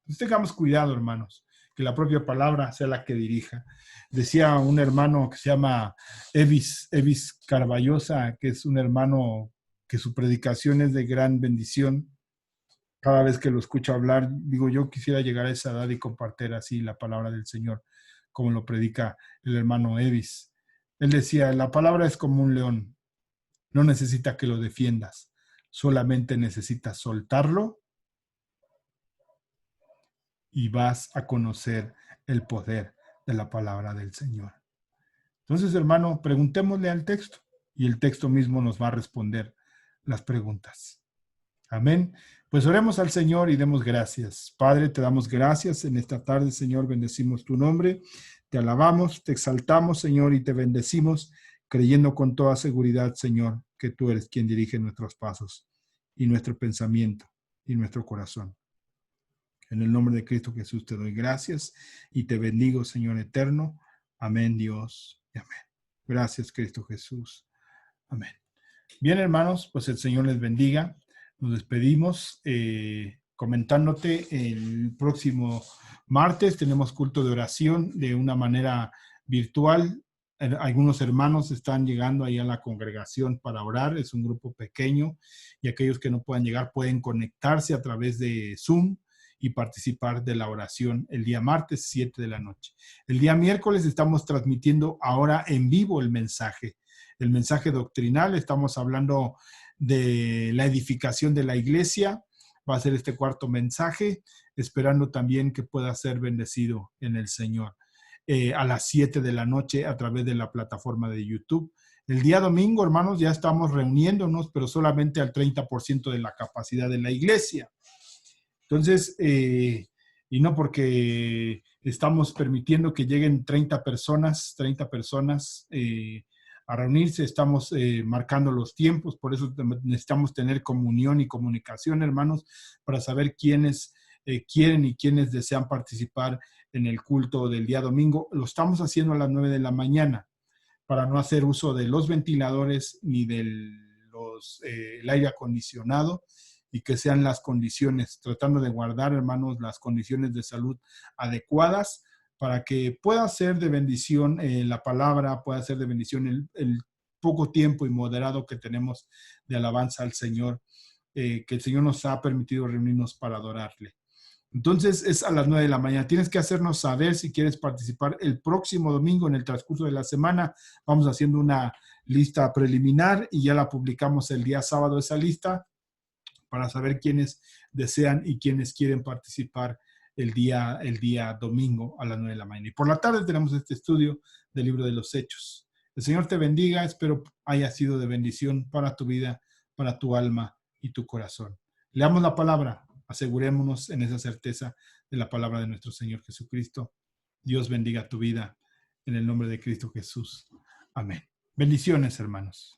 Entonces tengamos cuidado, hermanos, que la propia palabra sea la que dirija. Decía un hermano que se llama Evis Carballosa, que es un hermano que su predicación es de gran bendición. Cada vez que lo escucho hablar, digo, yo quisiera llegar a esa edad y compartir así la palabra del Señor, como lo predica el hermano Evis. Él decía, la palabra es como un león, no necesita que lo defiendas, solamente necesitas soltarlo y vas a conocer el poder de la palabra del Señor. Entonces, hermano, preguntémosle al texto y el texto mismo nos va a responder las preguntas. Amén. Pues oremos al Señor y demos gracias. Padre, te damos gracias en esta tarde, Señor, bendecimos tu nombre, te alabamos, te exaltamos, Señor, y te bendecimos, creyendo con toda seguridad, Señor, que tú eres quien dirige nuestros pasos y nuestro pensamiento y nuestro corazón. En el nombre de Cristo Jesús te doy gracias y te bendigo, Señor eterno. Amén, Dios, y amén. Gracias, Cristo Jesús. Amén. Bien, hermanos, pues el Señor les bendiga. Nos despedimos comentándote el próximo martes. Tenemos culto de oración de una manera virtual. Algunos hermanos están llegando ahí a la congregación para orar. Es un grupo pequeño y aquellos que no puedan llegar pueden conectarse a través de Zoom y participar de la oración el día martes 7 de la noche. El día miércoles estamos transmitiendo ahora en vivo el mensaje doctrinal. Estamos hablando de la edificación de la iglesia. Va a ser este cuarto mensaje, esperando también que pueda ser bendecido en el Señor. A las 7 de la noche a través de la plataforma de YouTube. El día domingo, hermanos, ya estamos reuniéndonos, pero solamente al 30% de la capacidad de la iglesia. Entonces, y no porque estamos permitiendo que lleguen 30 personas a reunirse, estamos marcando los tiempos, por eso necesitamos tener comunión y comunicación, hermanos, para saber quiénes quieren y quiénes desean participar en el culto del día domingo. Lo estamos haciendo a las 9 de la mañana para no hacer uso de los ventiladores ni del el aire acondicionado y que sean las condiciones, tratando de guardar, hermanos, las condiciones de salud adecuadas para que pueda ser de bendición la palabra, pueda ser de bendición el poco tiempo y moderado que tenemos de alabanza al Señor, que el Señor nos ha permitido reunirnos para adorarle. Entonces es a las 9 de la mañana. Tienes que hacernos saber si quieres participar el próximo domingo en el transcurso de la semana. Vamos haciendo una lista preliminar y ya la publicamos el día sábado esa lista para saber quiénes desean y quiénes quieren participar el día domingo a las 9 de la mañana. Y por la tarde tenemos este estudio del libro de los Hechos. El Señor te bendiga, espero haya sido de bendición para tu vida, para tu alma y tu corazón. Leamos la palabra, asegurémonos en esa certeza de la palabra de nuestro Señor Jesucristo. Dios bendiga tu vida en el nombre de Cristo Jesús. Amén. Bendiciones, hermanos.